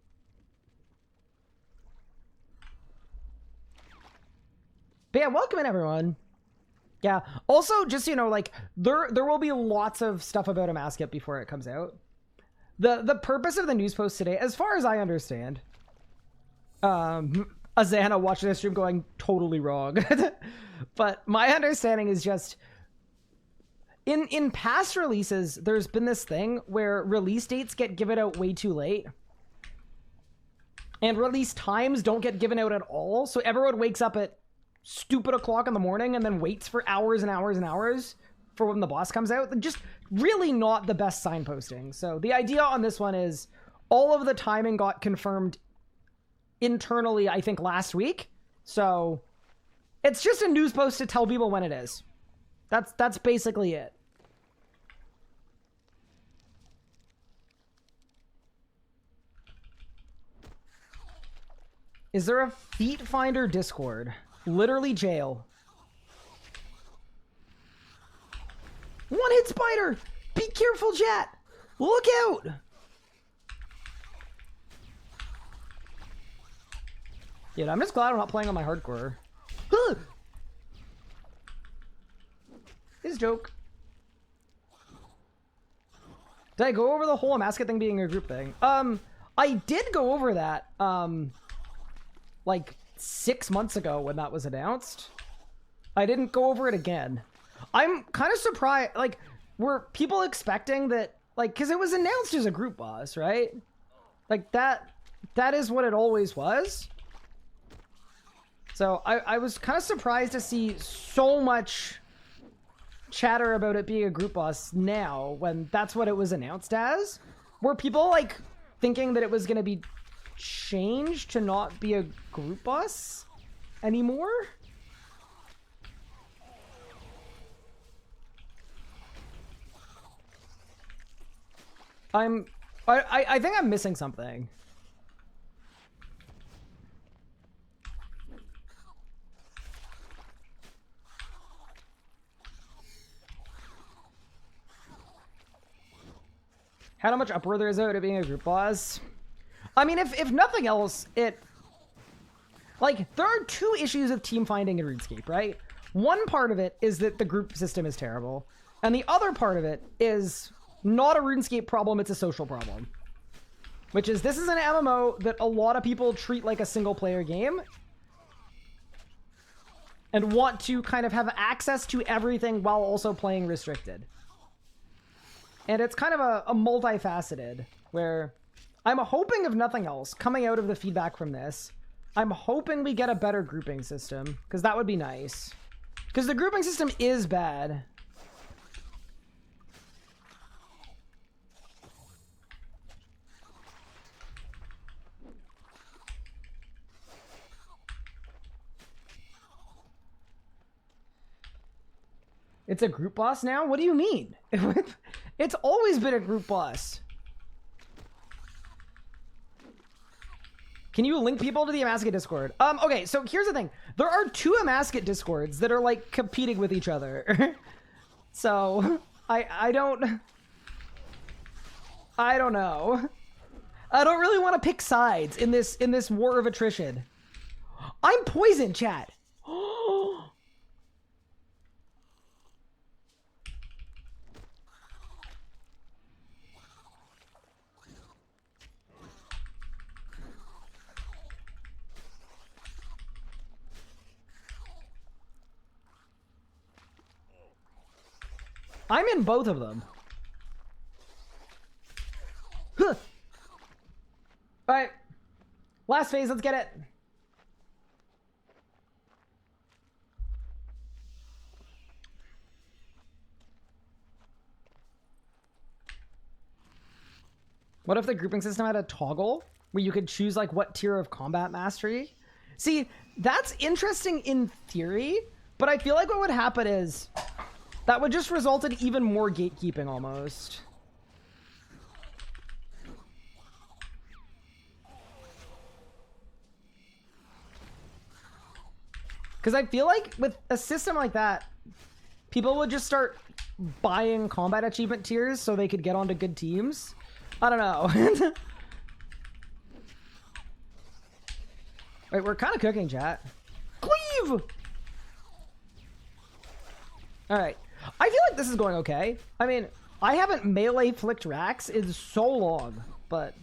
But yeah, welcome in, everyone. Yeah. Also, just so you know, like, there will be lots of stuff about Amascut before it comes out. The purpose of the news post today, as far as I understand, Azana watching this stream going totally wrong. But my understanding is just in past releases, there's been this thing where release dates get given out way too late. And release times don't get given out at all. So everyone wakes up at stupid o'clock in the morning and then waits for hours and hours and hours for when the boss comes out. Just really not the best signposting. So the idea on this one is all of the timing got confirmed internally, I think, last week. So it's just a news post to tell people when it is. That's basically it. Is there a Feet Finder Discord? Literally jail. One-hit spider! Be careful, chat! Look out! Dude, I'm just glad I'm not playing on my hardcore. His joke. Did I go over the whole Amascut thing being a group thing? I did go over that, like 6 months ago when that was announced. I didn't go over it again. I'm kind of surprised, like, were people expecting that, like, because it was announced as a group boss, right? Like, that is what it always was. So I was kind of surprised to see so much chatter about it being a group boss now when that's what it was announced as. Were people, like, thinking that it was going to be changed to not be a group boss anymore? I think I'm missing something. How much uproar there is out of being a group boss? I mean, if nothing else, it... Like, there are two issues of team finding in RuneScape, right? One part of it is that the group system is terrible. And the other part of it is not a RuneScape problem, it's a social problem. Which is, this is an MMO that a lot of people treat like a single-player game. And want to kind of have access to everything while also playing restricted. And it's kind of a multifaceted, where I'm hoping, if nothing else, coming out of the feedback from this, I'm hoping we get a better grouping system, because that would be nice. Because the grouping system is bad. It's a group boss now? What do you mean? It's always been a group boss. Can you link people to the Amascut Discord? Okay, so here's the thing. There are two Amascut Discords that are, like, competing with each other. So, I don't know. I don't really want to pick sides in this war of attrition. I'm poisoned, chat. I'm in both of them. Huh. Alright. Last phase, let's get it. What if the grouping system had a toggle where you could choose, like, what tier of combat mastery? See, that's interesting in theory, but I feel like what would happen is that would just result in even more gatekeeping, almost. Because I feel like with a system like that, people would just start buying combat achievement tiers so they could get onto good teams. I don't know. Right, we're kind of cooking, chat. Cleave! Alright. I feel like this is going okay. I mean, I haven't melee flicked Rax in so long, but...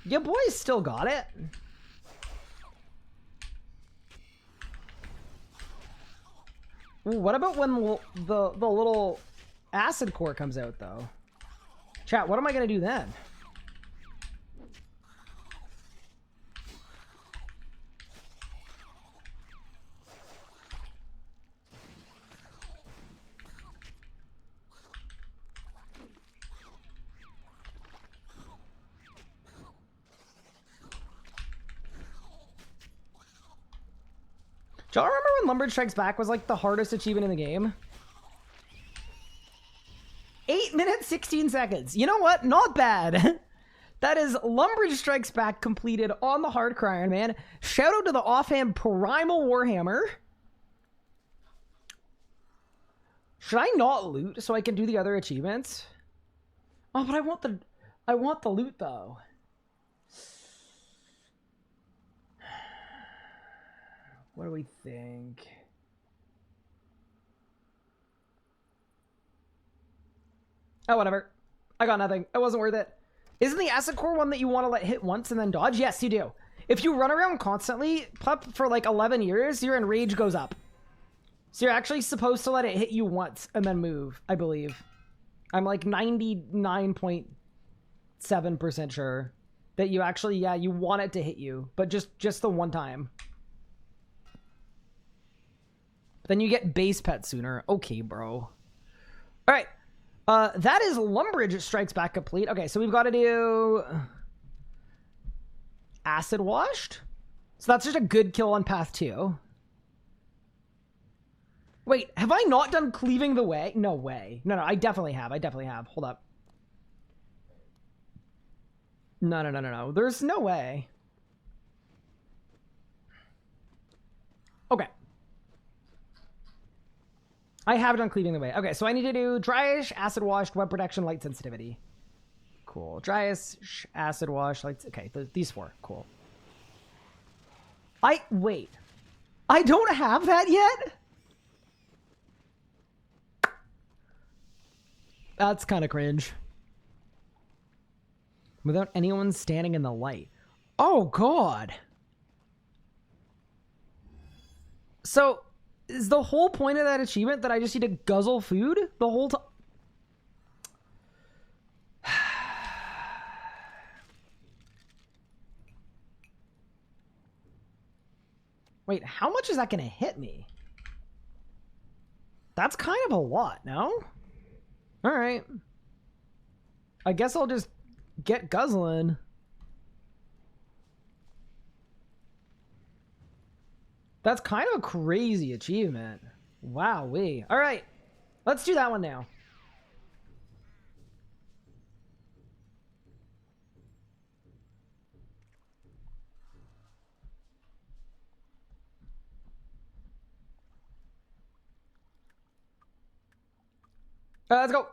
Your boys still got it. Ooh, what about when the little acid core comes out, though? Chat, what am I going to do then? Do y'all remember when Lumberjacks Strikes Back was like the hardest achievement in the game? 8 minutes, 16 seconds. You know what? Not bad. That is Lumberjacks Strikes Back completed on the hardcore Ironman. Shout out to the offhand Primal Warhammer. Should I not loot so I can do the other achievements? Oh, but I want the loot though. What do we think? Oh, whatever. I got nothing. It wasn't worth it. Isn't the acid core one that you want to let hit once and then dodge? Yes, you do. If you run around constantly, pup, for like 11 years, your enrage goes up. So you're actually supposed to let it hit you once and then move, I believe. I'm like 99.7% sure that you actually, yeah, you want it to hit you, but just the one time. Then you get base pet sooner. Okay, bro. All right. That is Lumberjacks Strikes Back complete. Okay, so we've got to do acid washed. So that's just a good kill on path 2. Wait, have I not done cleaving the way? No way. No, I definitely have. Hold up. No. There's no way. Okay. I have done cleaving the way. Okay, so I need to do dryish, acid washed, web protection, light sensitivity. Cool. Dryish, acid wash, light. Okay, these 4. Cool. Wait. I don't have that yet? That's kind of cringe. Without anyone standing in the light. Oh, God. So, is the whole point of that achievement that I just need to guzzle food the whole time? Wait, how much is that going to hit me? That's kind of a lot, no? All right. I guess I'll just get guzzling. That's kind of a crazy achievement. Wowee. All right. Let's do that one now. Let's go.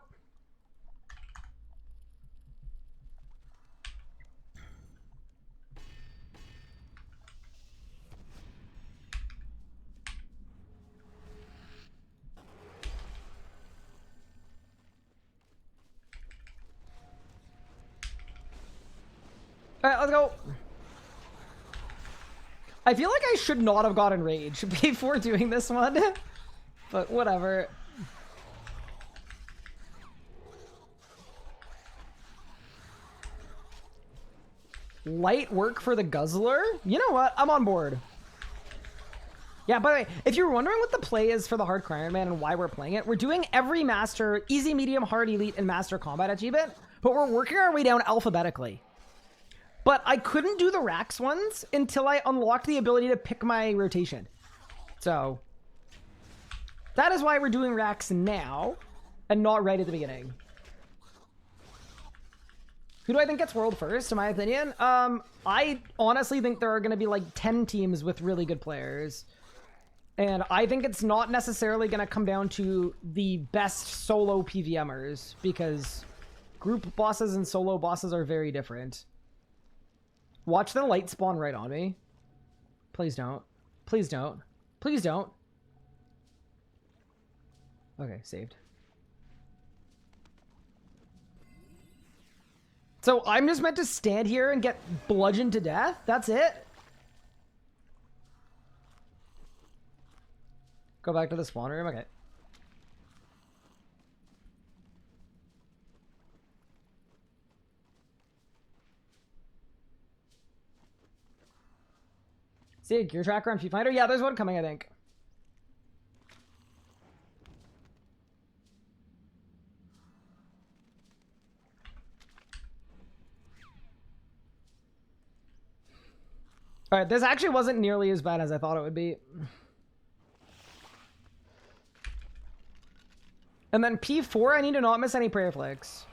All right, let's go. I feel like I should not have gotten rage before doing this one, but whatever. Light work for the guzzler? You know what? I'm on board. Yeah, by the way, if you're wondering what the play is for the hardcore Ironman and why we're playing it, we're doing every master, easy, medium, hard, elite, and master combat achievement, but we're working our way down alphabetically. But I couldn't do the Rax ones until I unlocked the ability to pick my rotation. So that is why we're doing Rax now and not right at the beginning. Who do I think gets world first, in my opinion? I honestly think there are going to be like 10 teams with really good players. And I think it's not necessarily going to come down to the best solo PVMers, because group bosses and solo bosses are very different. Watch the light spawn right on me. Please don't. Please don't. Please don't. Okay, saved. So I'm just meant to stand here and get bludgeoned to death? That's it? Go back to the spawn room? Okay. See a gear tracker on Viewfinder? Yeah, there's one coming, I think. Alright, this actually wasn't nearly as bad as I thought it would be. And then P4, I need to not miss any prayer flicks.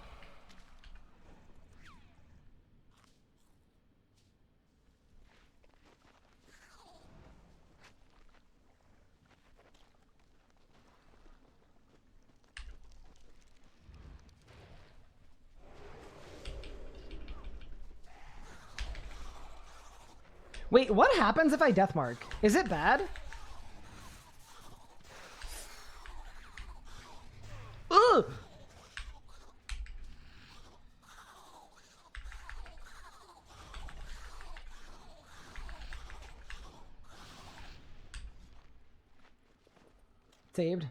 Wait, what happens if I deathmark? Is it bad? Ugh! Saved.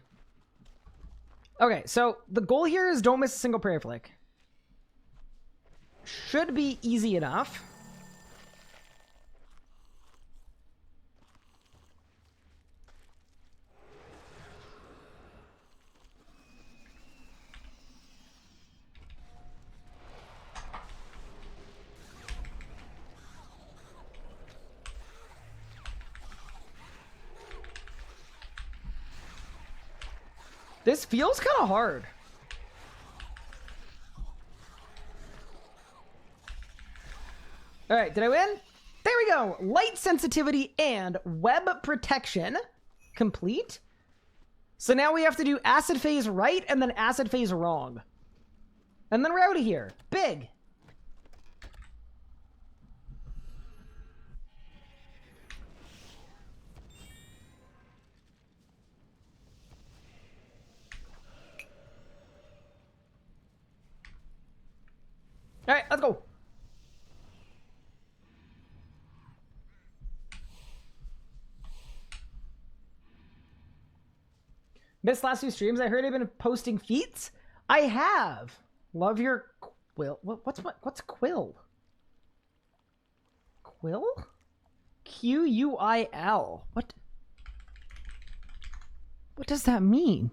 Okay, so the goal here is don't miss a single prayer flick. Should be easy enough. This feels kind of hard. All right, did I win? There we go. Light sensitivity and web protection complete. So now we have to do acid phase right and then acid phase wrong. And then we're out of here. Big. All right, let's go. Missed last few streams. I heard I've been posting feats. I have. Love your quill. What's quill? Quill? Q-U-I-L. What does that mean?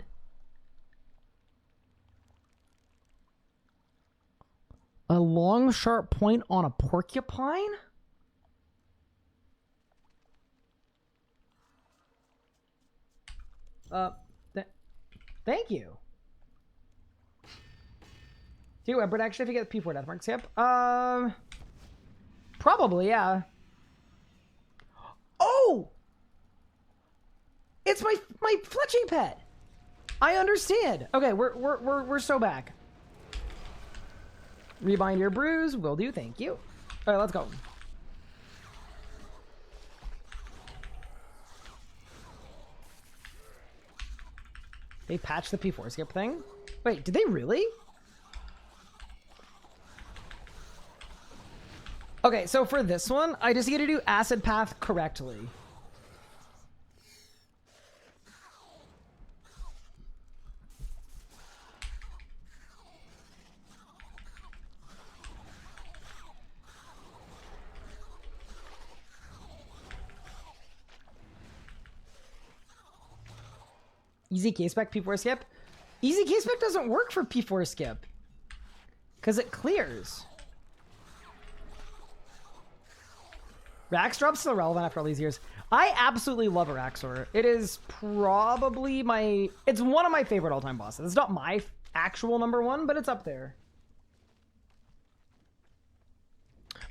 A long, sharp point on a porcupine? Thank you. Do you web protection if you get P4 death marks? Yep. Probably, yeah. Oh! It's my fletching pet. I understand. Okay, we're so back. Rebind your bruise. Will do. Thank you. All right, let's go. They patched the P4 skip thing? Wait, did they really? Okay, so for this one, I just need to do acid path correctly. Easy K-Spec P4 skip? Easy K-Spec doesn't work for P4 skip. Because it clears. Rax still relevant after all these years. I absolutely love Araxxor. It is probably it's one of my favorite all-time bosses. It's not my actual number one, but it's up there.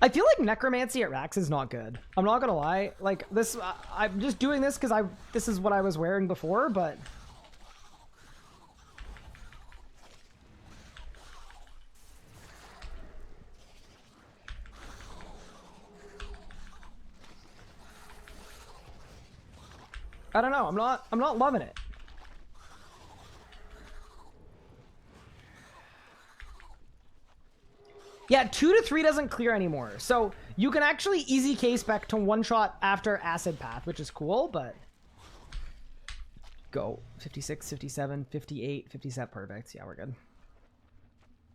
I feel like Necromancy at Rax is not good. I'm not gonna lie. Like this, I'm just doing this because this is what I was wearing before, but... I don't know. I'm not loving it. Yeah, 2 to 3 doesn't clear anymore. So you can actually easy K-spec to one-shot after Acid Path, which is cool, but... Go. 56, 57, 58, 57. Perfect. Yeah, we're good.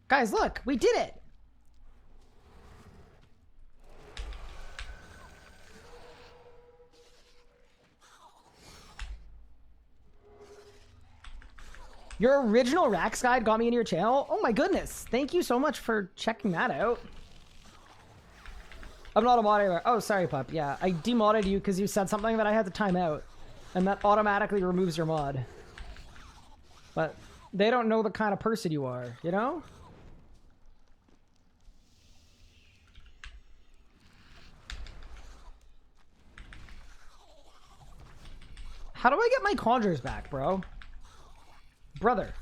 Guys, look! We did it! Your original Rax guide got me into your channel? Oh my goodness. Thank you so much for checking that out. I'm not a moderator. Oh, sorry, pup. Yeah, I demodded you because you said something that I had to time out. And that automatically removes your mod. But they don't know the kind of person you are, you know? How do I get my conjures back, bro? Brother.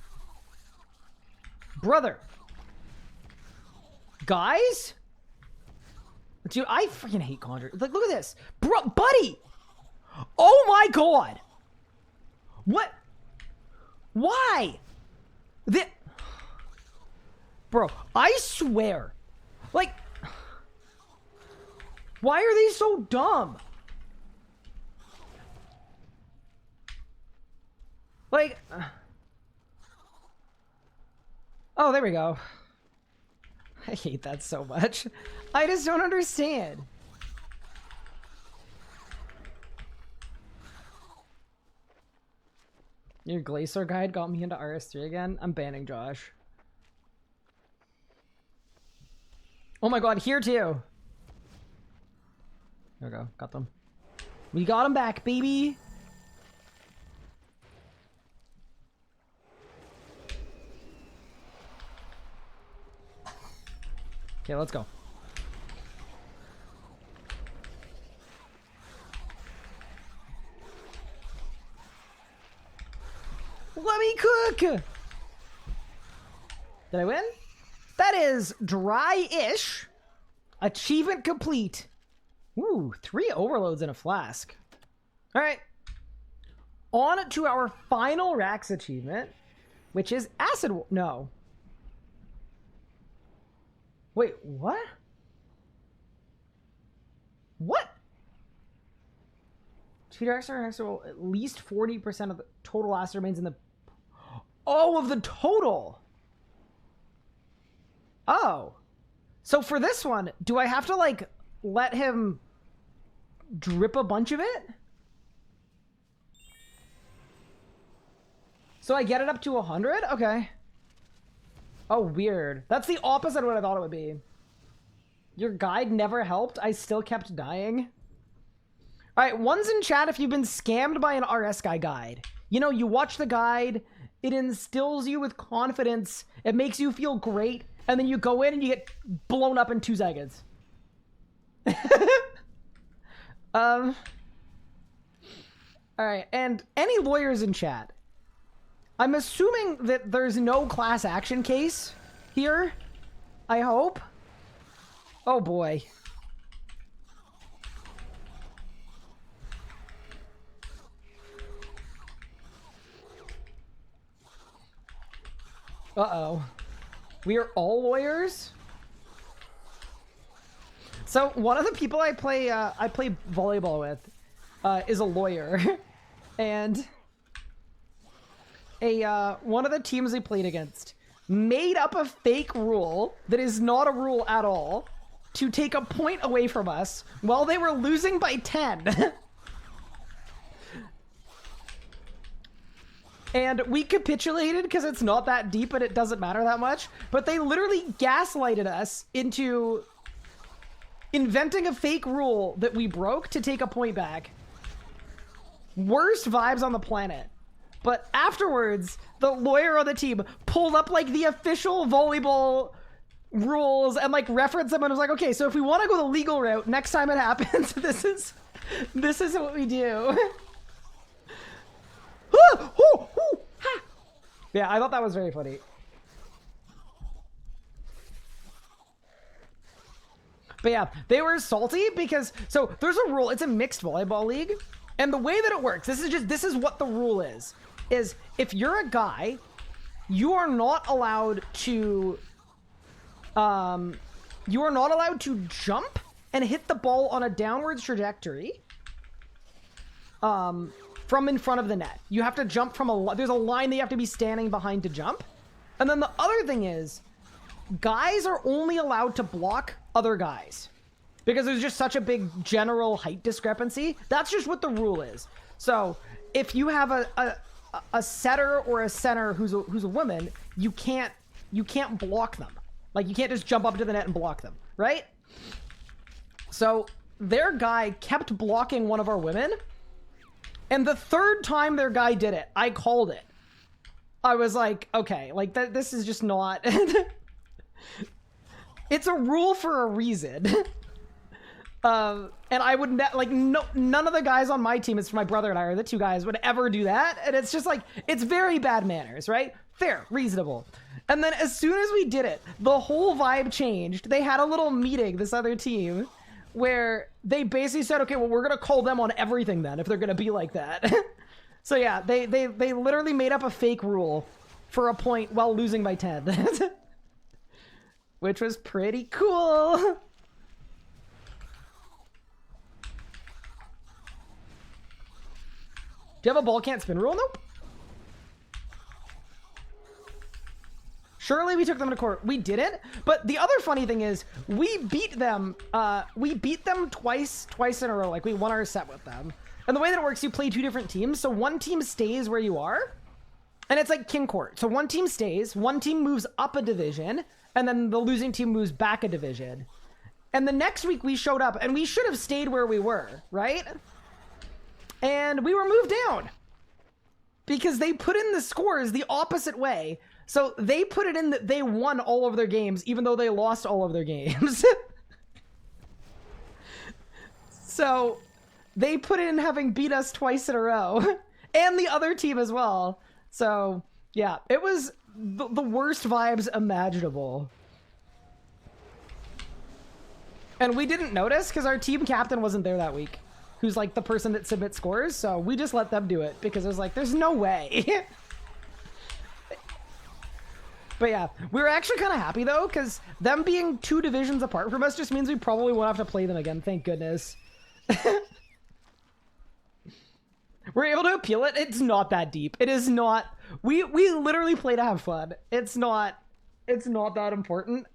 Guys? Dude, I freaking hate conjure. Like, look at this. Buddy! Oh my god! What? Why? Bro, I swear. Like, why are they so dumb? Like... Oh, there we go. I hate that so much. I just don't understand. Your Glacier guide got me into RS3 again. I'm banning Josh. Oh my god, here too. There we go. Got them. We got them back, baby. Okay, let's go. Let me cook! Did I win? That is dry-ish. Achievement complete. Ooh, 3 overloads in a flask. Alright. On to our final Rax achievement, which is Acid... No. Wait, what? What? Cheat Araxxor will at least 40% of the total acid remains in the... Oh, of the total! Oh. So for this one, do I have to, like, let him drip a bunch of it? So I get it up to 100? Okay. Oh, weird. That's the opposite of what I thought it would be. Your guide never helped. I still kept dying. All right, one's in chat if you've been scammed by an RS guide. You know, you watch the guide, it instills you with confidence, it makes you feel great, and then you go in and you get blown up in 2 seconds. All right, and any lawyers in chat? I'm assuming that there's no class action case here. I hope. Oh boy. Uh-oh. We are all lawyers? So one of the people I play volleyball with is a lawyer. And one of the teams we played against made up a fake rule that is not a rule at all to take a point away from us while they were losing by 10. And we capitulated because it's not that deep and it doesn't matter that much, but they literally gaslighted us into inventing a fake rule that we broke to take a point back. Worst vibes on the planet. But afterwards, the lawyer on the team pulled up like the official volleyball rules and like referenced them and was like, okay, so if we want to go the legal route, next time it happens, this is what we do. Yeah, I thought that was very funny. But yeah, they were salty because, so there's a rule, it's a mixed volleyball league. And the way that it works, this is what the rule is if you're a guy, you are not allowed to you are not allowed to jump and hit the ball on a downwards trajectory from in front of the net. You have to jump from there's a line that you have to be standing behind to jump. And then the other thing is, guys are only allowed to block other guys because there's just such a big general height discrepancy. That's just what the rule is. So if you have a setter or a center who's a woman, you can't block them. Like, you can't just jump up to the net and block them, right? So their guy kept blocking one of our women, and the third time their guy did it, I called it. I was like, okay, like this is just not. It's a rule for a reason. And I would none of the guys on my team, it's my brother and I, are the two guys, would ever do that. And it's just like, it's very bad manners, right? Fair, reasonable. And then as soon as we did it, the whole vibe changed. They had a little meeting, this other team, where they basically said, okay, well, we're going to call them on everything then, if they're going to be like that. So yeah, they literally made up a fake rule for a point while losing by 10. Which was pretty cool. Do you have a ball can't spin rule? Nope. Surely we took them to court. We didn't. But the other funny thing is, we beat them twice in a row. Like, we won our set with them. And the way that it works, you play two different teams. So one team stays where you are, and it's like king court. So one team stays, one team moves up a division, and then the losing team moves back a division. And the next week we showed up, and we should have stayed where we were, right? And we were moved down because they put in the scores the opposite way. So they put it in that they won all of their games, even though they lost all of their games. So they put in having beat us twice in a row, and the other team as well. So yeah, it was the worst vibes imaginable. And we didn't notice because our team captain wasn't there that week, who's like the person that submits scores. So we just let them do it because it was like, there's no way. But yeah, we were actually kind of happy though, because them being two divisions apart from us just means we probably won't have to play them again. Thank goodness. We're able to appeal it. It's not that deep. It is not. We literally play to have fun. It's not that important.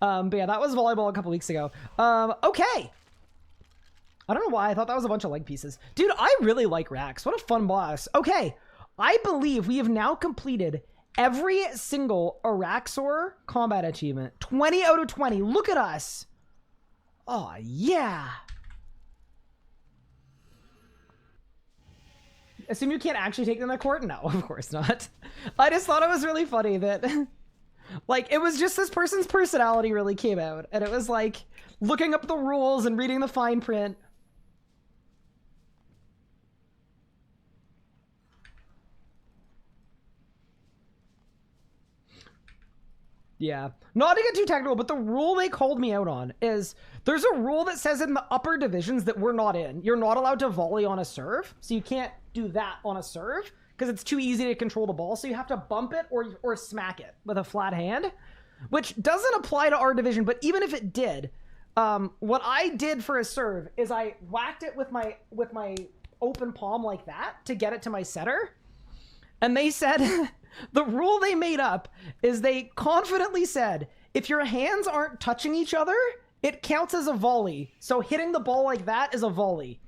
But yeah, that was volleyball a couple weeks ago. Okay. I don't know why I thought that was a bunch of leg pieces. Dude, I really like Rax. What a fun boss. Okay. I believe we have now completed every single Araxxor combat achievement. 20 out of 20. Look at us. Oh, yeah. Assume you can't actually take them to court? No, of course not. I just thought it was really funny that, like, it was just this person's personality really came out. And it was like looking up the rules and reading the fine print. Yeah, not to get too technical, but the rule they called me out on is there's a rule that says in the upper divisions that we're not in, you're not allowed to volley on a serve. So you can't do that on a serve because it's too easy to control the ball. So you have to bump it or smack it with a flat hand, which doesn't apply to our division. But even if it did, what I did for a serve is I whacked it with my open palm like that to get it to my setter. And they said the rule they made up is they confidently said, if your hands aren't touching each other, it counts as a volley. So hitting the ball like that is a volley.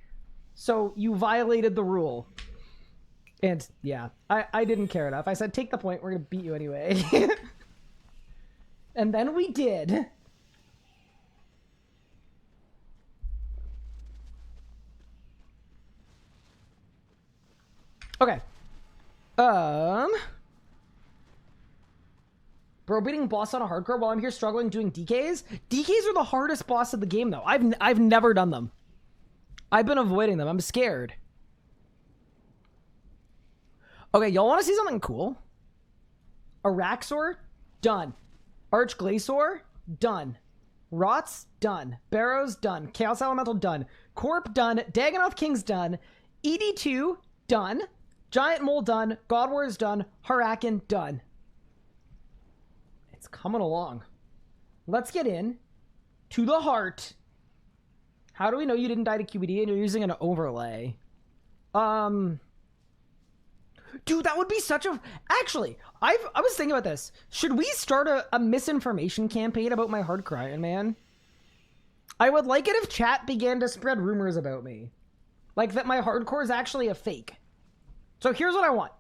So you violated the rule. And yeah, I didn't care enough. I said, take the point. We're going to beat you anyway. And then we did. Okay. Bro, beating boss on a hardcore while I'm here struggling doing DKs? DKs are the hardest boss of the game, though. I've never done them. I've been avoiding them. I'm scared. Okay, y'all want to see something cool? Araxxor, done. Archglacior, done. Rots, done. Barrows, done. Chaos Elemental, done. Corp, done. Dagonoth King's done. ED2, done. Giant Mole, done. God Wars, done. Harakin, done. It's coming along. Let's get in to the heart. How do we know you didn't die to QBD and you're using an overlay? Dude, that would be such a... Actually, I was thinking about this. Should we start a misinformation campaign about my hardcore Ironman? I would like it if chat began to spread rumors about me. Like that my hardcore is actually a fake. So here's what I want.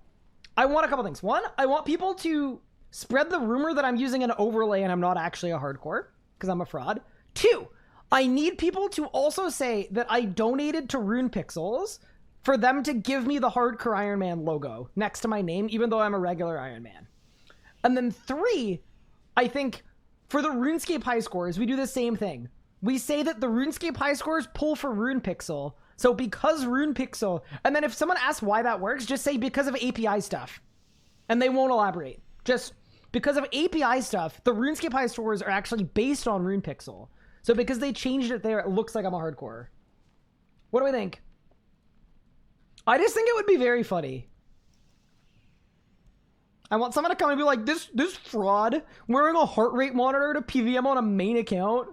I want a couple things. One, I want people to spread the rumor that I'm using an overlay and I'm not actually a hardcore, because I'm a fraud. Two, I need people to also say that I donated to Rune Pixels for them to give me the hardcore Iron Man logo next to my name, even though I'm a regular Iron Man. And then three, I think for the RuneScape high scores, we do the same thing. We say that the RuneScape high scores pull for Rune Pixel. So because Rune Pixel, and then if someone asks why that works, just say because of API stuff. And they won't elaborate. Just because of API stuff, the RuneScape high scores are actually based on Rune Pixel. So because they changed it there, it looks like I'm a hardcore. What do we think? I just think it would be very funny. I want someone to come and be like, this fraud wearing a heart rate monitor to PVM on a main account.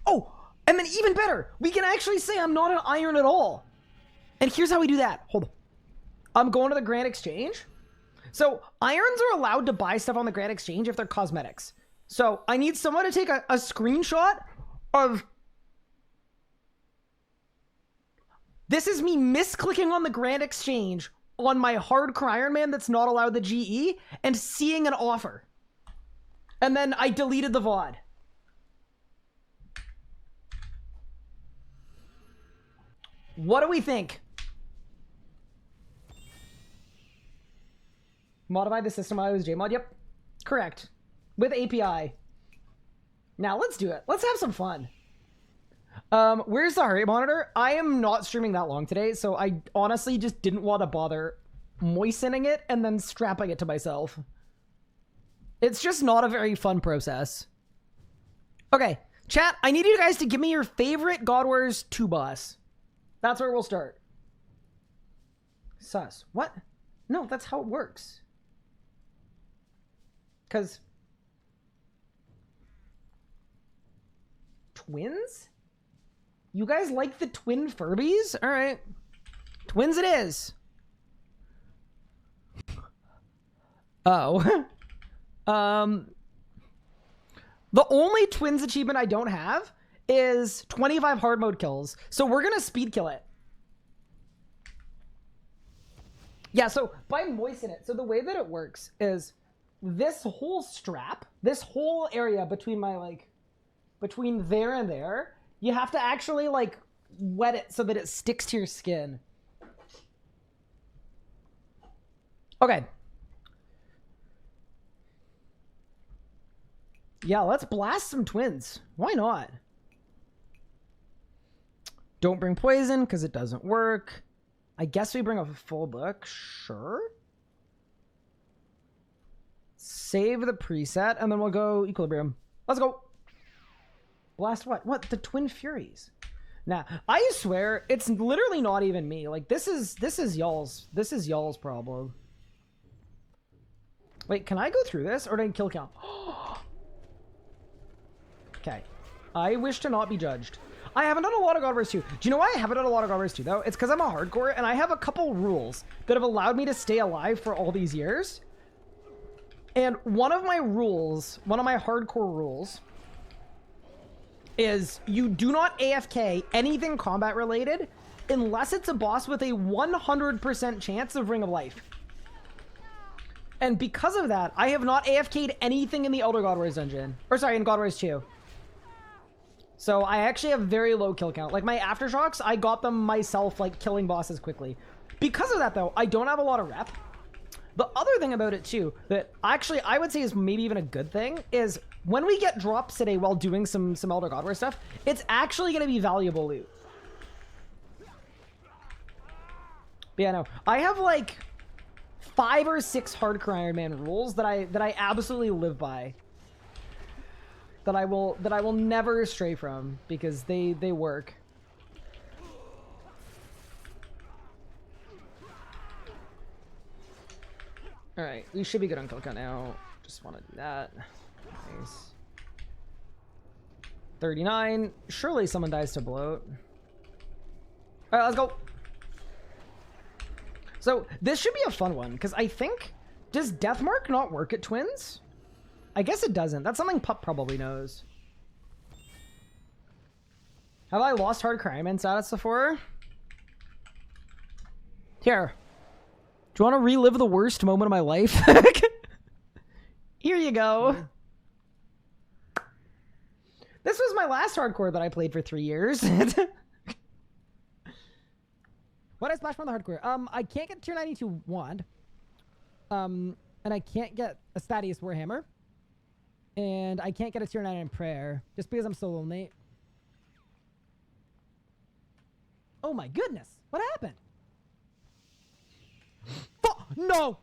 Oh, and then even better, we can actually say I'm not an iron at all. And here's how we do that. Hold on. I'm going to the Grand Exchange. So irons are allowed to buy stuff on the Grand Exchange if they're cosmetics. So I need someone to take a screenshot of... This is me misclicking on the Grand Exchange on my hardcore Iron Man that's not allowed the GE and seeing an offer. And then I deleted the VOD. What do we think? Modify the system I was JMod. Yep, correct. With API. Now let's do it. Let's have some fun. Where's the heart rate monitor? I am not streaming that long today, so I honestly just didn't want to bother moistening it and then strapping it to myself. It's just not a very fun process. Okay, chat, I need you guys to give me your favorite God Wars 2 boss. That's where we'll start. Sus. What? No, that's how it works. Because... Twins? You guys like the twin Furbies? All right. Twins it is. Oh. The only twins achievement I don't have is 25 hard mode kills. So we're going to speed kill it. Yeah, so by moisten it. So the way that it works is this whole strap, this whole area between my, like, between there and there, you have to actually, like, wet it so that it sticks to your skin. Okay. Yeah, let's blast some twins. Why not? Don't bring poison, because it doesn't work. I guess we bring a full book. Sure. Save the preset, and then we'll go Equilibrium. Let's go. Blast what? What? The Twin Furies. Nah, I swear, it's literally not even me. Like, this is y'all's problem. Wait, can I go through this, or did I kill count? Okay. I wish to not be judged. I haven't done a lot of God Wars 2. Do you know why I haven't done a lot of God Wars 2, though? It's because I'm a hardcore, and I have a couple rules that have allowed me to stay alive for all these years. And one of my rules, one of my hardcore rules, is you do not AFK anything combat related unless it's a boss with a 100% chance of Ring of Life. And because of that, I have not AFK'd anything in the Elder God Wars dungeon. Or sorry, in God Wars 2. So I actually have very low kill count. Like my Aftershocks, I got them myself, like killing bosses quickly. Because of that though, I don't have a lot of rep. The other thing about it too, that actually I would say is maybe even a good thing, is when we get drops today while doing some Elder God Wars stuff, it's actually going to be valuable loot. But yeah, no, I have like 5 or 6 hardcore Iron Man rules that I absolutely live by. That I will never stray from because they work. All right, we should be good on kill count now. Just want to do that. Nice. 39. Surely someone dies to bloat. All right, let's go. So this should be a fun one, because I think... Does Deathmark not work at Twins? I guess it doesn't. That's something Pup probably knows. Have I lost hardcore Ironman status before? Here. Do you want to relive the worst moment of my life? Here you go. This was my last hardcore that I played for 3 years. What I splash from the hardcore? I can't get tier 92 wand. And I can't get a Statius Warhammer. And I can't get a tier 99 prayer. Just because I'm so lonely. Oh my goodness. What happened? No!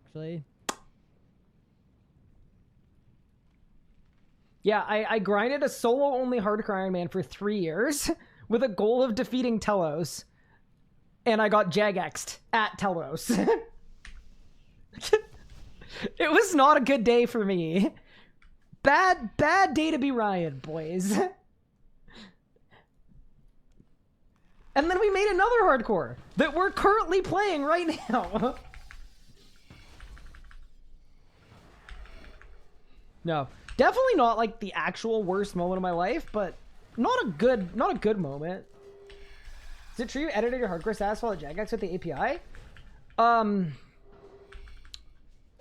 Actually... Yeah, I grinded a solo-only hardcore Ironman for 3 years with a goal of defeating Telos. And I got Jagexed at Telos. It was not a good day for me. Bad day to be Ryan, boys. And then we made another hardcore that we're currently playing right now. No. Definitely not like the actual worst moment of my life, but not a good moment. Is it true you edited your hardcore status while at Jagex with the API?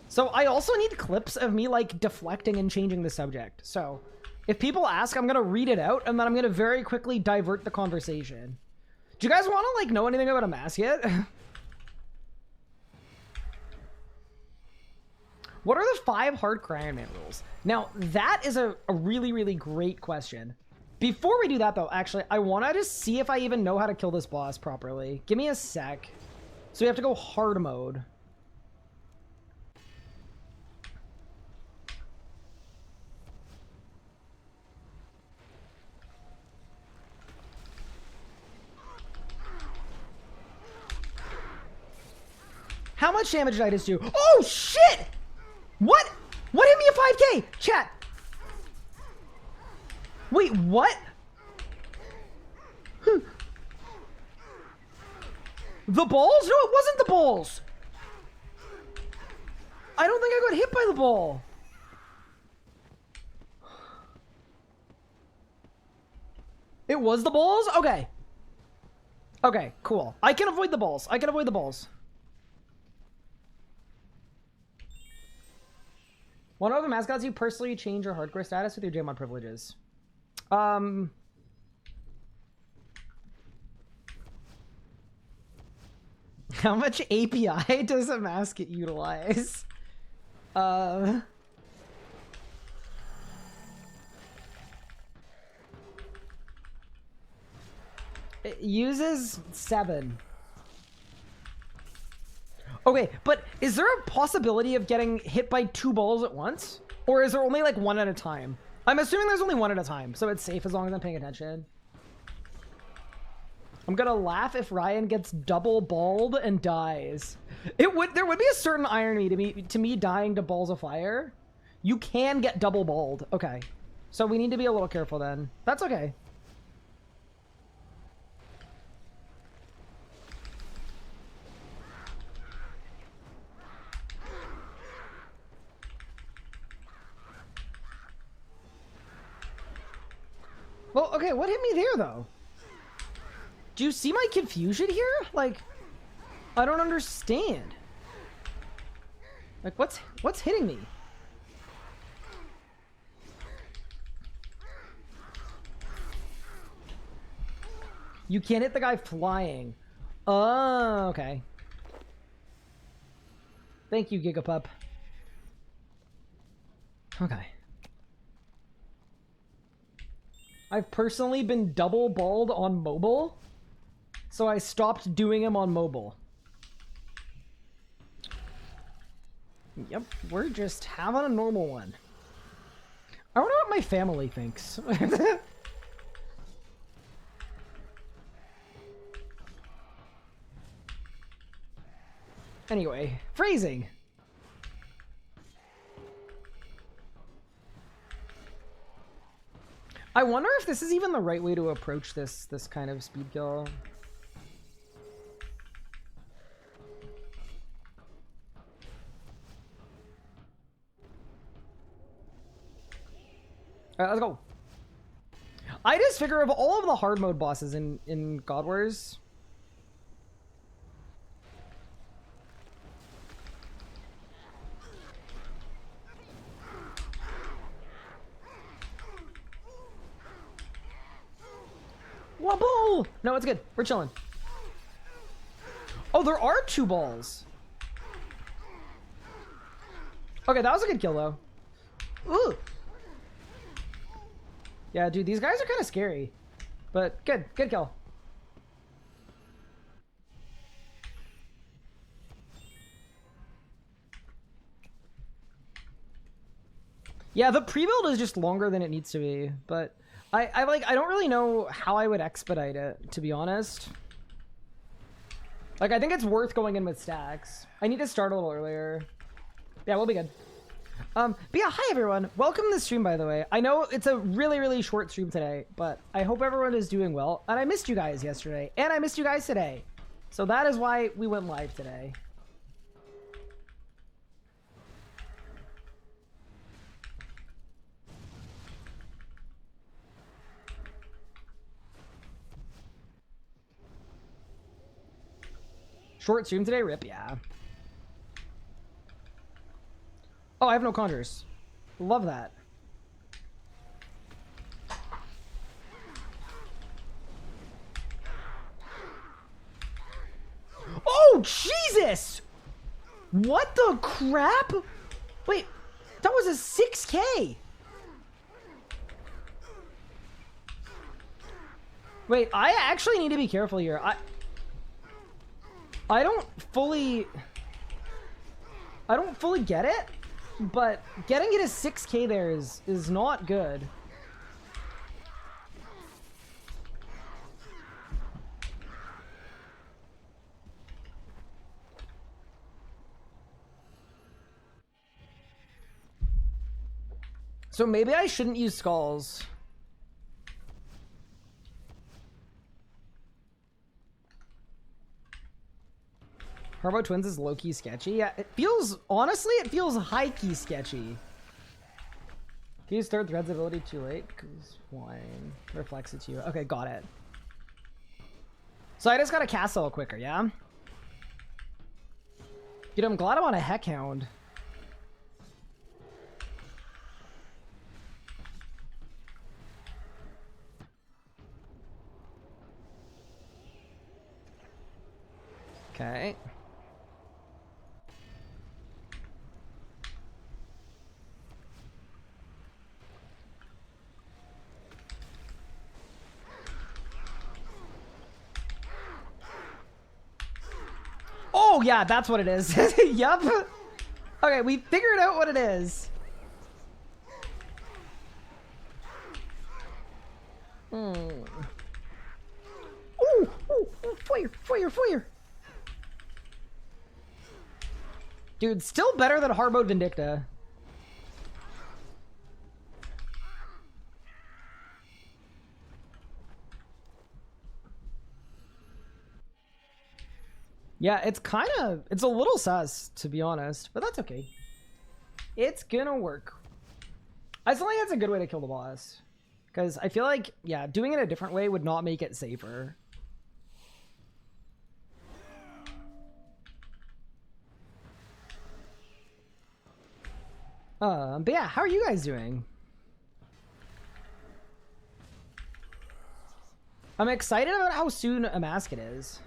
So I also need clips of me like deflecting and changing the subject. So if people ask, I'm gonna read it out and then I'm gonna very quickly divert the conversation. Do you guys want to like know anything about Amascut? What are the 5 hardcore Ironman rules? Now, that is a really, really great question. Before we do that, though, actually, I want to just see if I even know how to kill this boss properly. Give me a sec. So we have to go hard mode. How much damage did I just do? Oh, shit! What? What hit me a 5K? Chat. Wait, what? The balls? No, it wasn't the balls. I don't think I got hit by the ball. It was the balls? Okay. Okay, cool. I can avoid the balls. I can avoid the balls. One of the mascots you personally change your hardcore status with your JMod privileges. How much API does Amascut utilize? It uses 7. Okay, but is there a possibility of getting hit by 2 balls at once? Or is there only like 1 at a time? I'm assuming there's only 1 at a time, so it's safe as long as I'm paying attention. I'm gonna laugh if Ryan gets double balled and dies. There would be a certain irony to me dying to balls of fire. You can get double balled. Okay. So we need to be a little careful then. That's okay. Well, okay, what hit me there, though? Do you see my confusion here? Like, I don't understand. Like, what's hitting me? You can't hit the guy flying. Oh, okay. Thank you, Gigapup. Okay. I've personally been double balled on mobile, so I stopped doing them on mobile. Yep, we're just having a normal one. I wonder what my family thinks. Anyway, phrasing. I wonder if this is even the right way to approach this kind of speed kill. Alright, let's go. I just figure of all of the hard mode bosses in God Wars, wobble! No, it's good. We're chilling. Oh, there are 2 balls. Okay, that was a good kill, though. Ooh! Yeah, dude, these guys are kind of scary. But good. Good kill. Yeah, the pre-build is just longer than it needs to be, but I don't really know how I would expedite it, to be honest. Like, I think it's worth going in with stacks. I need to start a little earlier. Yeah, we'll be good. But yeah, hi everyone. Welcome to the stream, by the way. I know it's a really, really short stream today, but I hope everyone is doing well. And I missed you guys yesterday, and I missed you guys today. So that is why we went live today. Short stream today, rip, yeah. Oh, I have no conjures. Love that. Oh, Jesus! What the crap? Wait, that was a 6K. Wait, I actually need to be careful here. I don't fully get it, but getting it a 6K there is not good. So maybe I shouldn't use skulls. Harbo Twins is low-key sketchy. Yeah, it feels, honestly, it feels high-key sketchy. Can you use third thread's ability too late? Because wine reflects it to you. Okay, got it. So I just gotta cast a little quicker, yeah? Dude, I'm glad I'm on a Heck Hound. Okay. Oh, yeah, that's what it is. Yup. Okay, we figured out what it is. Ooh, ooh, ooh, fire, fire, fire. Dude, still better than hard mode Vindicta. Yeah, it's a little sus, to be honest, but that's okay. It's gonna work. I still think that's a good way to kill the boss. Because I feel like, yeah, doing it a different way would not make it safer. But yeah, how are you guys doing? I'm excited about how soon Amascut is.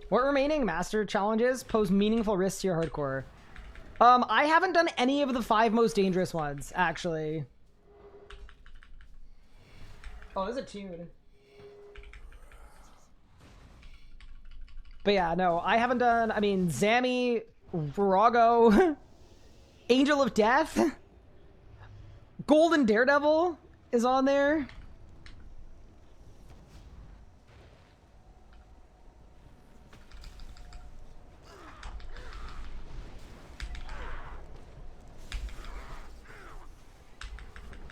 What remaining master challenges pose meaningful risks to your hardcore? I haven't done any of the 5 most dangerous ones, actually. Oh, there's a tune. But yeah, no, I haven't done, I mean, Zami, Virago, Angel of Death, Golden Daredevil is on there.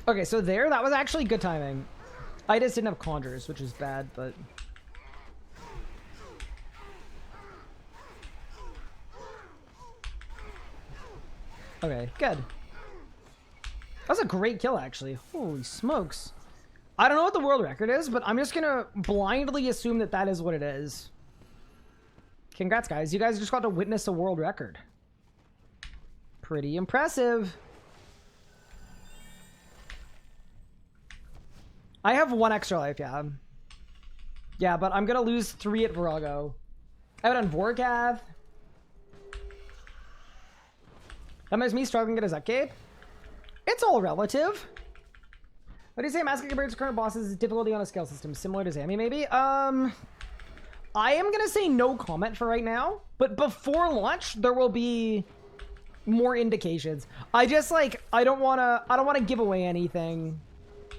Okay, so that was actually good timing. I just didn't have conjures, which is bad, but... Okay, good. That was a great kill, actually. Holy smokes. I don't know what the world record is, but I'm just gonna blindly assume that that is what it is. Congrats, guys. You guys just got to witness a world record. Pretty impressive. I have 1 extra life, yeah. Yeah, but I'm gonna lose 3 at Virago. I have it on Vorkath. That makes me struggling to get a Zek Cape. It's all relative. What do you say Amascut compared to current bosses' difficulty on a scale system? Similar to Zammy, maybe? I am gonna say no comment for right now, but before launch, there will be more indications. I just, like, I don't wanna give away anything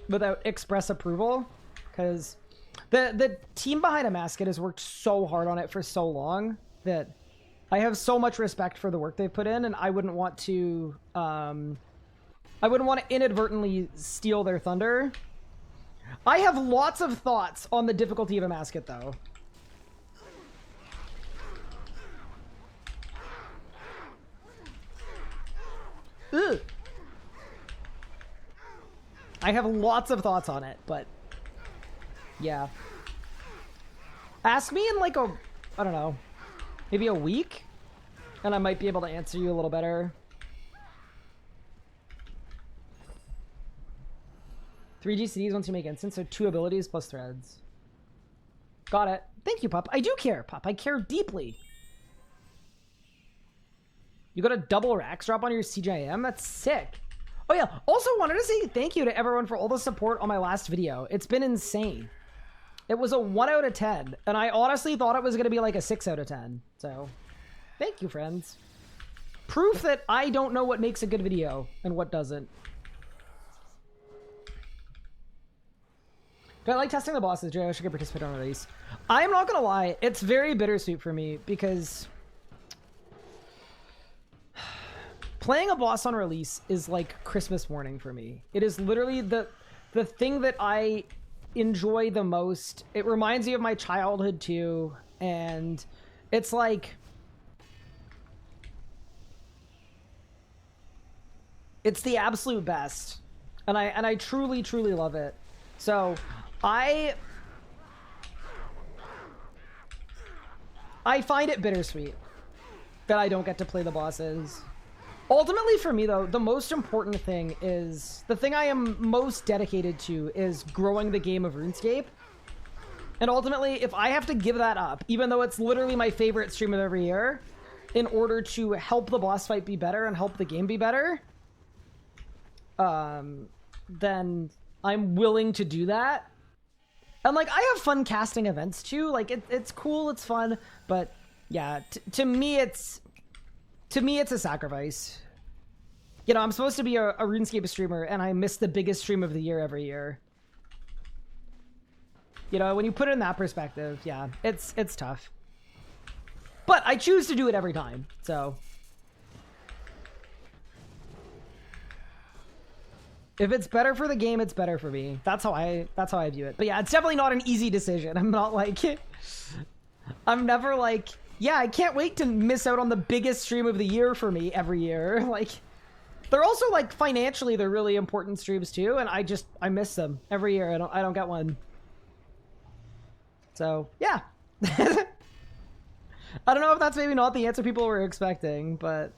without express approval, because the team behind Amascut has worked so hard on it for so long that I have so much respect for the work they've put in, and I wouldn't want to inadvertently steal their thunder. I have lots of thoughts on the difficulty of Amascut, though. Ugh. I have lots of thoughts on it, but yeah. Ask me in like I don't know, maybe a week, and I might be able to answer you a little better. 3 GCDs once you make instants, so 2 abilities plus threads. Got it. Thank you, Pup. I do care, Pup. I care deeply. You got a double Rax drop on your CJM? That's sick. Oh yeah, also wanted to say thank you to everyone for all the support on my last video. It's been insane. It was a 1 out of 10, and I honestly thought it was going to be like a 6 out of 10. So, thank you, friends. Proof that I don't know what makes a good video and what doesn't. Do I like testing the bosses? Jay, I wish I could participate on release. I'm not going to lie, it's very bittersweet for me because playing a boss on release is like Christmas morning for me. It is literally the thing that I enjoy the most. It reminds me of my childhood too, and it's like it's the absolute best, and I truly love it. So I find it bittersweet that I don't get to play the bosses. Ultimately, for me, though, the most important thing is... the thing I am most dedicated to is growing the game of RuneScape. And ultimately, if I have to give that up, even though it's literally my favorite stream of every year, in order to help the boss fight be better and help the game be better, then I'm willing to do that. And, like, I have fun casting events, too. Like, it's cool, it's fun, but, yeah, to me, it's a sacrifice. You know, I'm supposed to be a RuneScape streamer, and I miss the biggest stream of the year every year. You know, when you put it in that perspective, yeah, it's tough. But I choose to do it every time, so... if it's better for the game, it's better for me. That's how I view it. But yeah, it's definitely not an easy decision. I'm not like... I'm never like... yeah, I can't wait to miss out on the biggest stream of the year for me every year. Like, they're also, like, financially, they're really important streams, too. And I miss them every year. I don't get one. So, yeah. I don't know if that's maybe not the answer people were expecting, but...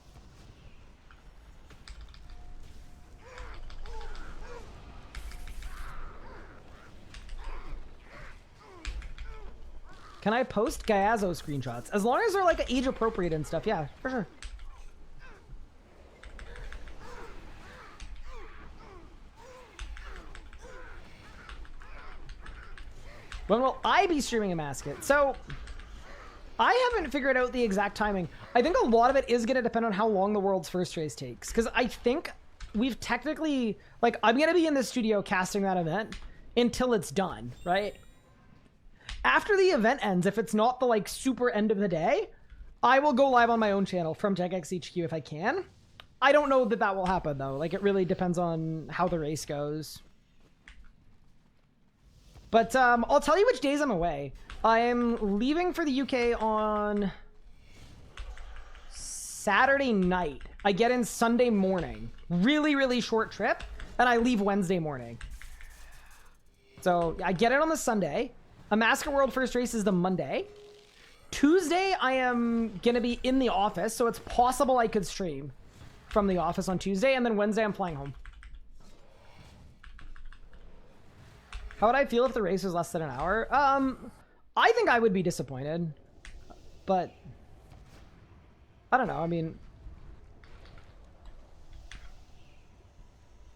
can I post Gyazo screenshots? As long as they're like age appropriate and stuff, yeah, for sure. When will I be streaming Amascut? So, I haven't figured out the exact timing. I think a lot of it is going to depend on how long the world's first race takes. Because I think we've technically, like, I'm going to be in the studio casting that event until it's done, right? After the event ends, if it's not the, like, super end of the day, I will go live on my own channel from TechXHQ if I can. I don't know that that will happen, though. Like, it really depends on how the race goes. But I'll tell you which days I'm away. I'm leaving for the UK on Saturday night. I get in Sunday morning. Really, really short trip. And I leave Wednesday morning. So I get it on the Sunday. Amascut World first race is the Monday. Tuesday, I am going to be in the office. So it's possible I could stream from the office on Tuesday. And then Wednesday, I'm flying home. How would I feel if the race was less than an hour? I think I would be disappointed. But I don't know. I mean,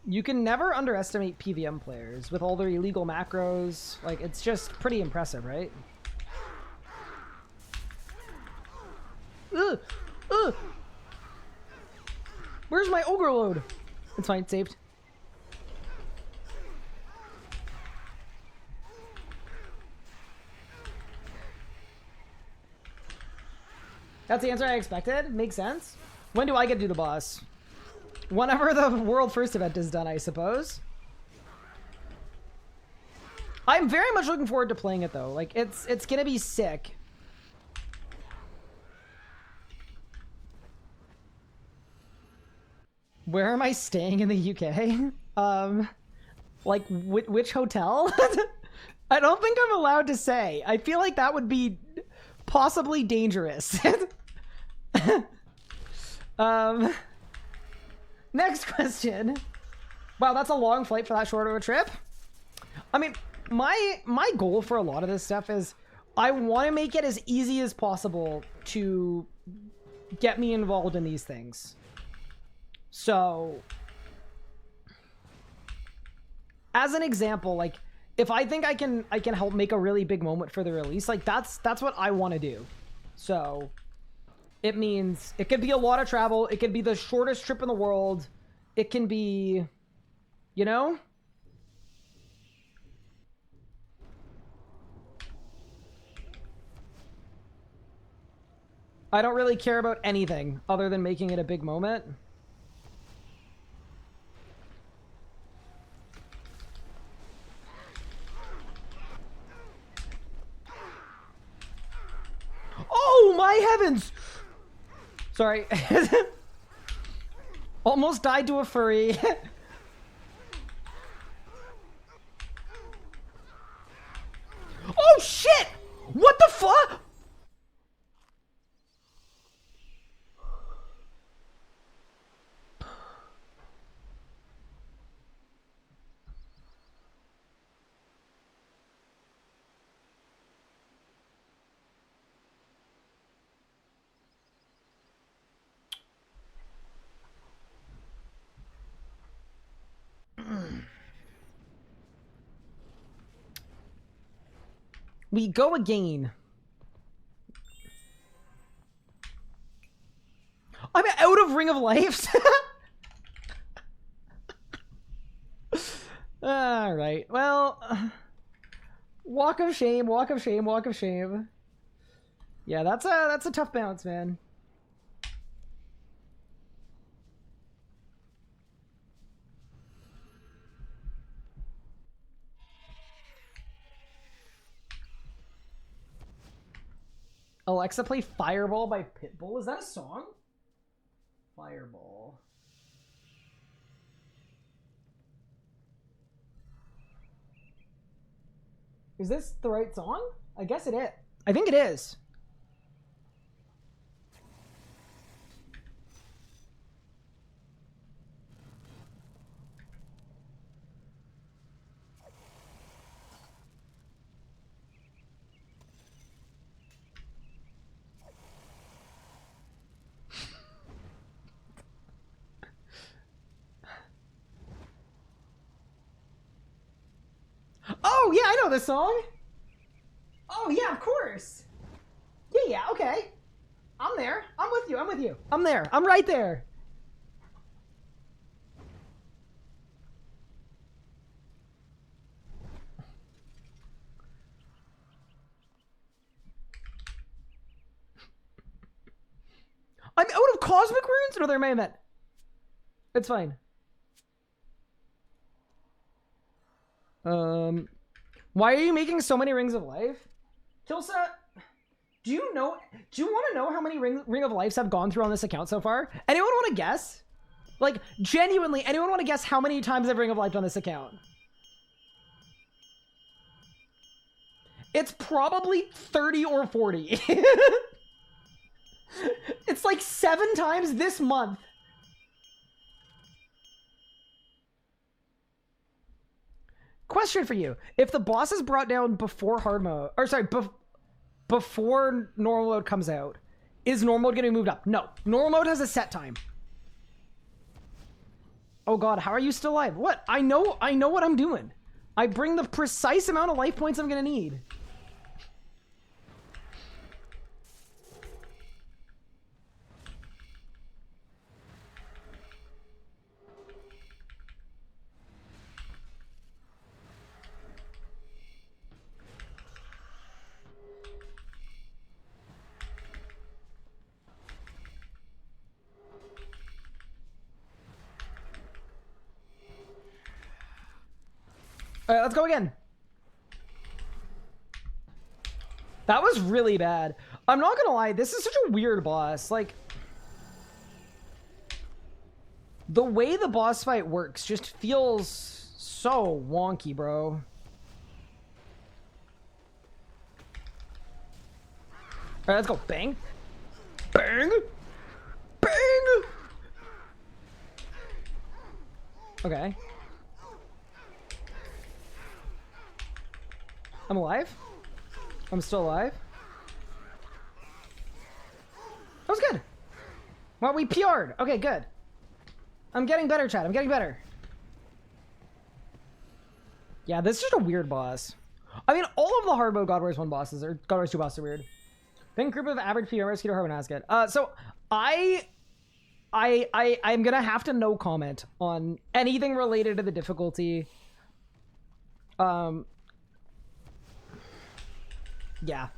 you can never underestimate PVM players with all their illegal macros. Like, it's just pretty impressive, right? Ugh! Ugh! Where's my ogre load? It's fine, it's saved. That's the answer I expected. Makes sense. When do I get to do the boss? Whenever the world first event is done, I suppose. I'm very much looking forward to playing it, though. Like, it's gonna be sick. Where am I staying in the UK? Like, which hotel? I don't think I'm allowed to say. I feel like that would be possibly dangerous. Next question. Wow, that's a long flight for that short of a trip. I mean, my goal for a lot of this stuff is I want to make it as easy as possible to get me involved in these things. So, as an example, like, if I think I can help make a really big moment for the release, like, that's what I want to do. So it means it could be a lot of travel. It could be the shortest trip in the world. It can be, you know? I don't really care about anything other than making it a big moment. Oh, my heavens! Sorry. Almost died to a furry. Oh, shit! What the fuck? We go again. I'm out of Ring of Life. All right. Well, walk of shame, walk of shame, walk of shame. Yeah, that's a tough bounce, man. Alexa, play Fireball by Pitbull. Is that a song? Fireball. Is this the right song? I guess it is. I think it is. Oh, yeah, I know this song. Oh, yeah, of course. Yeah, okay. I'm there. I'm with you. I'm with you. I'm there. I'm right there. I'm out of Cosmic Runes? Or there may have been. It's fine. Why are you making so many Rings of Life? Kilsa, do you want to know how many Ring of Lives have gone through on this account so far? Anyone want to guess? Like, genuinely, anyone want to guess how many times I've Ring of Life on this account? It's probably 30 or 40. It's like 7 times this month. Question for you. If the boss is brought down before hard mode, or sorry, before normal mode comes out, is normal mode going to be moved up? No. Normal mode has a set time. Oh god, how are you still alive? What? I know what I'm doing. I bring the precise amount of life points I'm going to need. Alright, let's go again. That was really bad. I'm not gonna lie, this is such a weird boss. Like, the way the boss fight works just feels so wonky, bro. Alright, let's go. Bang. Bang. Bang. Okay. I'm alive. I'm still alive. That was good. Well, we PR'd. Okay, good. I'm getting better, chat. I'm getting better. Yeah, this is just a weird boss. I mean, all of the hard mode God Wars 1 bosses, or God Wars 2 bosses are weird. Big group of average PR Mosquito Harbor Amascut. So I'm gonna have to no comment on anything related to the difficulty. Yeah.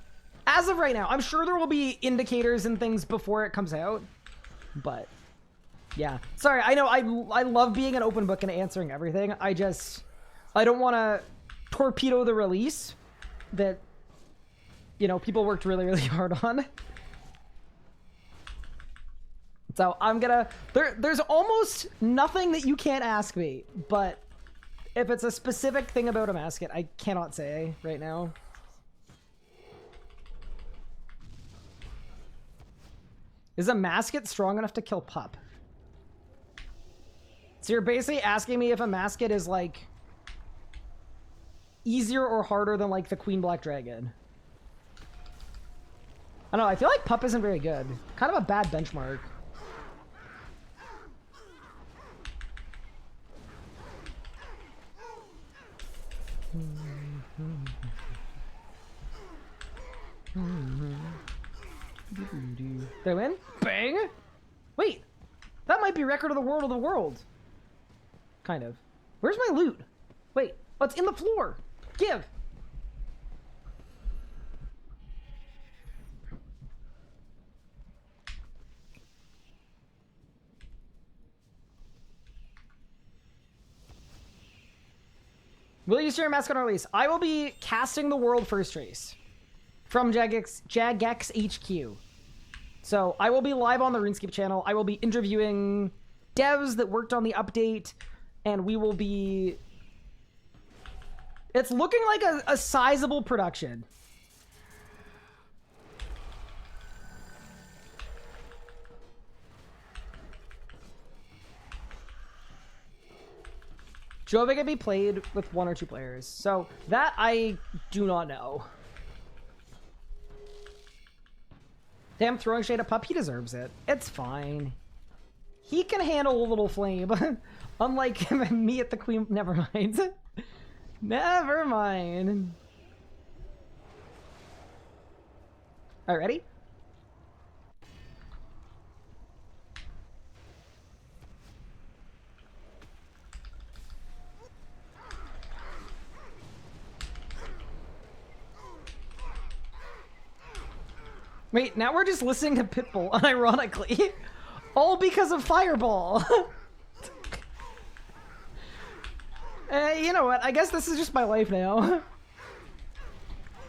As of right now, I'm sure there will be indicators and things before it comes out, but yeah. Sorry, I know I love being an open book and answering everything. I don't want to torpedo the release that, you know, people worked really, really hard on. So I'm gonna, there's almost nothing that you can't ask me, but if it's a specific thing about Amascut, I cannot say right now. Is Amascut strong enough to kill Pup? So you're basically asking me if Amascut is, like, easier or harder than, like, the Queen Black Dragon. I don't know, I feel like Pup isn't very good. Kind of a bad benchmark. Did I win? Bang! Wait! That might be record of the world. Kind of. Where's my loot? Wait. Oh, it's in the floor. Give! Will you share Amascut on release? I will be casting the world first race from Jagex HQ. So I will be live on the RuneScape channel. I will be interviewing devs that worked on the update, and we will be... It's looking like a sizable production. Jova can be played with 1 or 2 players. So that I do not know. Damn, throwing shade at Pup, he deserves it. It's fine. He can handle a little flame. Unlike me at the Queen. Never mind. Never mind. Alright, ready? Wait, now we're just listening to Pitbull, unironically. All because of Fireball. You know what? I guess this is just my life now.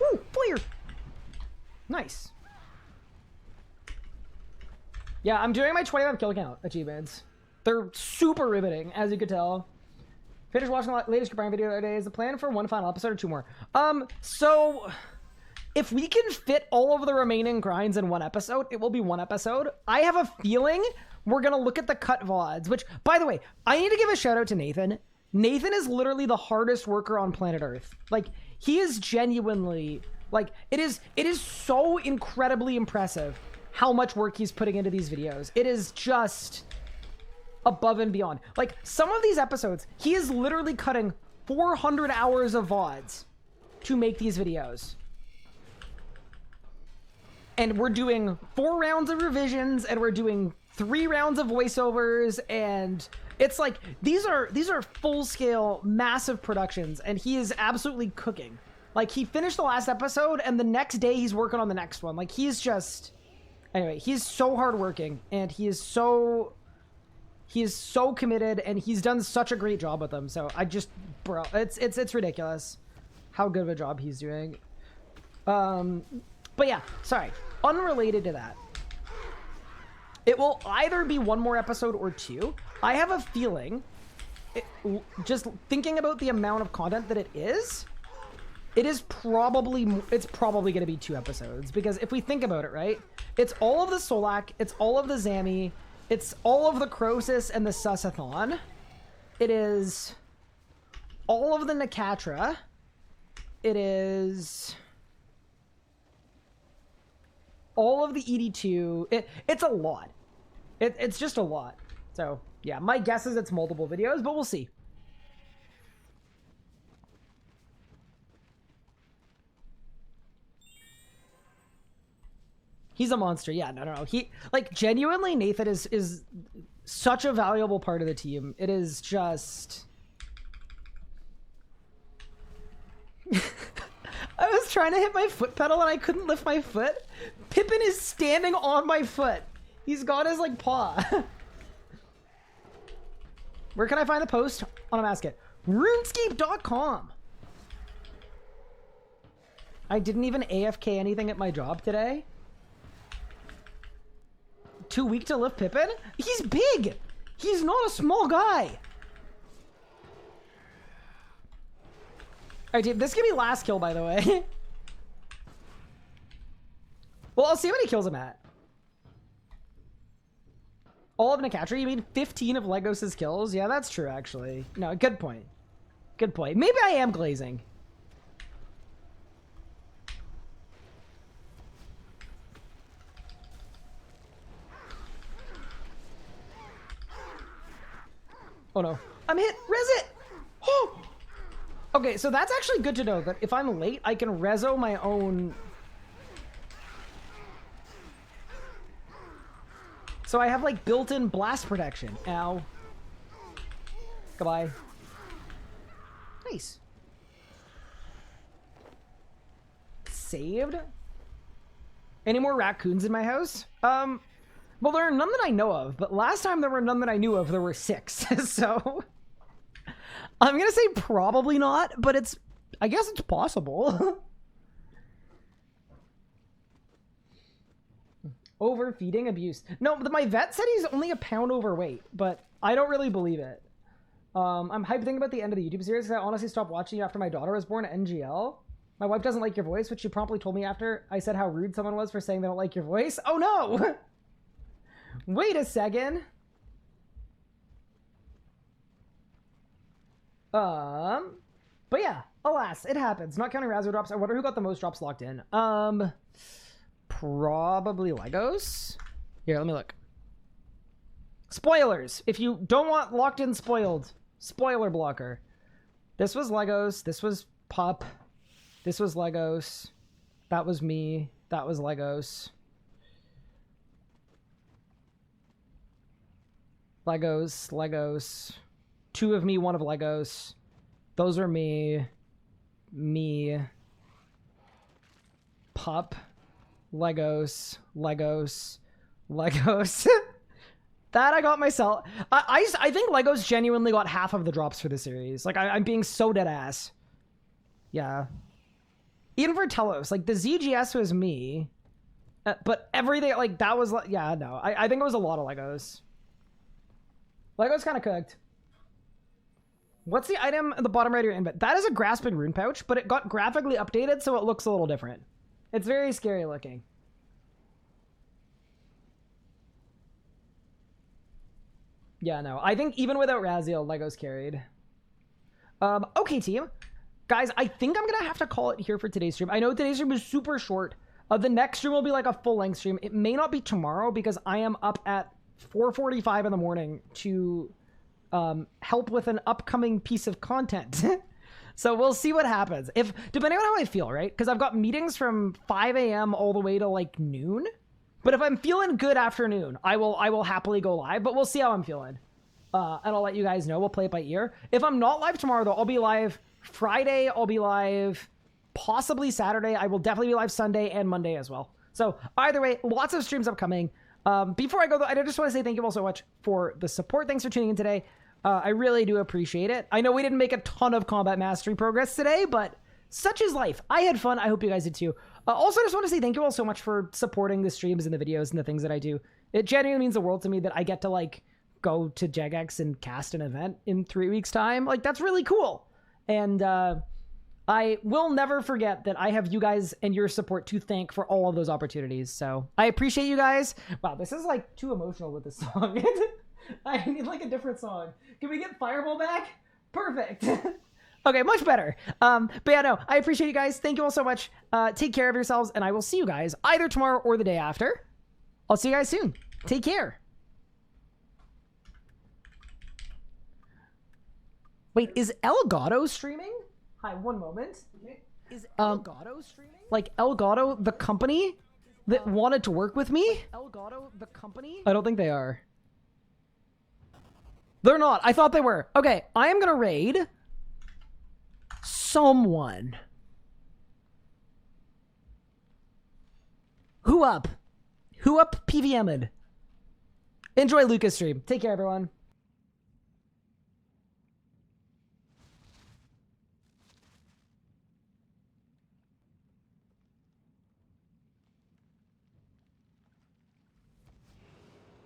Ooh, player. Nice. Yeah, I'm doing my 25 kill count achievements. They're super riveting, as you could tell. Finished watching the latest Group video the other day. Is the plan for one final episode or 2 more? So if we can fit all of the remaining grinds in 1 episode, it will be 1 episode. I have a feeling we're gonna look at the cut VODs, which, by the way, I need to give a shout out to Nathan. Nathan is literally the hardest worker on planet Earth. Like, he is genuinely, like, it is so incredibly impressive how much work he's putting into these videos. It is just above and beyond. Like, some of these episodes, he is literally cutting 400 hours of VODs to make these videos. And we're doing 4 rounds of revisions, and we're doing 3 rounds of voiceovers, and it's like, these are full-scale, massive productions, and he is absolutely cooking. Like, he finished the last episode, and the next day he's working on the next one. Like, he's just... Anyway, he's so hardworking, and he is so committed, and he's done such a great job with them. So I just, bro, it's ridiculous how good of a job he's doing. But yeah, sorry, unrelated to that. It will either be 1 more episode or 2. I have a feeling, just thinking about the amount of content that it's probably going to be 2 episodes, because if we think about it, right, it's all of the Solak, it's all of the Zami, it's all of the Croesus and the Susathon, it is all of the Nakatra, it is all of the ED2, it's a lot. It's just a lot. So yeah, my guess is it's multiple videos, but we'll see. He's a monster. Yeah, no. He, like, genuinely, Nathan is such a valuable part of the team. It is just... I was trying to hit my foot pedal and I couldn't lift my foot. Pippin is standing on my foot. He's got his, like, paw. Where can I find the post? On Amascut. RuneScape.com. I didn't even AFK anything at my job today. Too weak to lift Pippin? He's big! He's not a small guy! Alright, Dave, this could be last kill, by the way. Well, I'll see how many kills I'm at. All of Nakatra? You mean 15 of Legos' kills? Yeah, that's true, actually. No, good point. Good point. Maybe I am glazing. Oh no. I'm hit! Res it! Oh! Okay, so that's actually good to know, that if I'm late, I can reso my own... So I have, like, built-in blast protection. Ow. Goodbye. Nice. Saved? Any more raccoons in my house? Well, there are none that I know of, but last time there were none that I knew of, there were 6. So I'm gonna say probably not, but I guess it's possible. Overfeeding abuse. No, my vet said he's only a pound overweight, but I don't really believe it. I'm hyped thinking about the end of the YouTube series because I honestly stopped watching after my daughter was born at NGL. My wife doesn't like your voice, which she promptly told me after I said how rude someone was for saying they don't like your voice. Oh no! Wait a second. But yeah, alas, it happens. Not counting Razzo drops. I wonder who got the most drops locked in. Probably Legos. Here, let me look. Spoilers. If you don't want locked in spoiled, spoiler blocker. This was Legos. This was Pup. This was Legos. That was me. That was Legos. Legos. 2 of me, 1 of Legos. Those are me. Me. Pup. Legos. That I got myself. I think Legos genuinely got half of the drops for the series. Like, I'm being so dead ass. Yeah. Even for Telos, like, the ZGS was me. But everything, like, that was, yeah, no. I think it was a lot of Legos. Legos kind of cooked. What's the item at the bottom right of your inventory? That is a grasping rune pouch, but it got graphically updated, so it looks a little different. It's very scary looking. Yeah, no. I think even without Raziel, Legos carried. Okay, team. Guys, I think I'm going to have to call it here for today's stream. I know today's stream is super short. The next stream will be like a full-length stream. It may not be tomorrow because I am up at 4:45 in the morning to help with an upcoming piece of content. So we'll see what happens. Depending on how I feel, right? Because I've got meetings from 5 a.m. all the way to like noon. But if I'm feeling good afternoon, I will happily go live. But we'll see how I'm feeling. And I'll let you guys know. We'll play it by ear. If I'm not live tomorrow, though, I'll be live Friday. I'll be live possibly Saturday. I will definitely be live Sunday and Monday as well. So either way, lots of streams upcoming. Before I go, though, I just want to say thank you all so much for the support. Thanks for tuning in today. I really do appreciate it. I know we didn't make a ton of combat mastery progress today, but such is life. I had fun. I hope you guys did too. Also, I just want to say thank you all so much for supporting the streams and the videos and the things that I do. It genuinely means the world to me that I get to like go to Jagex and cast an event in 3 weeks' time. Like, that's really cool. And I will never forget that I have you guys and your support to thank for all of those opportunities. So I appreciate you guys. Wow, this is like too emotional with this song. I need like a different song. Can we get Fireball back? Perfect. Okay, much better. But yeah, no, I appreciate you guys. Thank you all so much. Take care of yourselves, and I will see you guys either tomorrow or the day after. I'll see you guys soon. Take care. Wait, is Elgato streaming? Hi, one moment. Is Elgato streaming? Like Elgato, the company that wanted to work with me? Elgato, the company? I don't think they are. They're not. I thought they were. Okay, I am gonna raid someone. Who up? Who up PVM'd? Enjoy Lucas stream. Take care, everyone.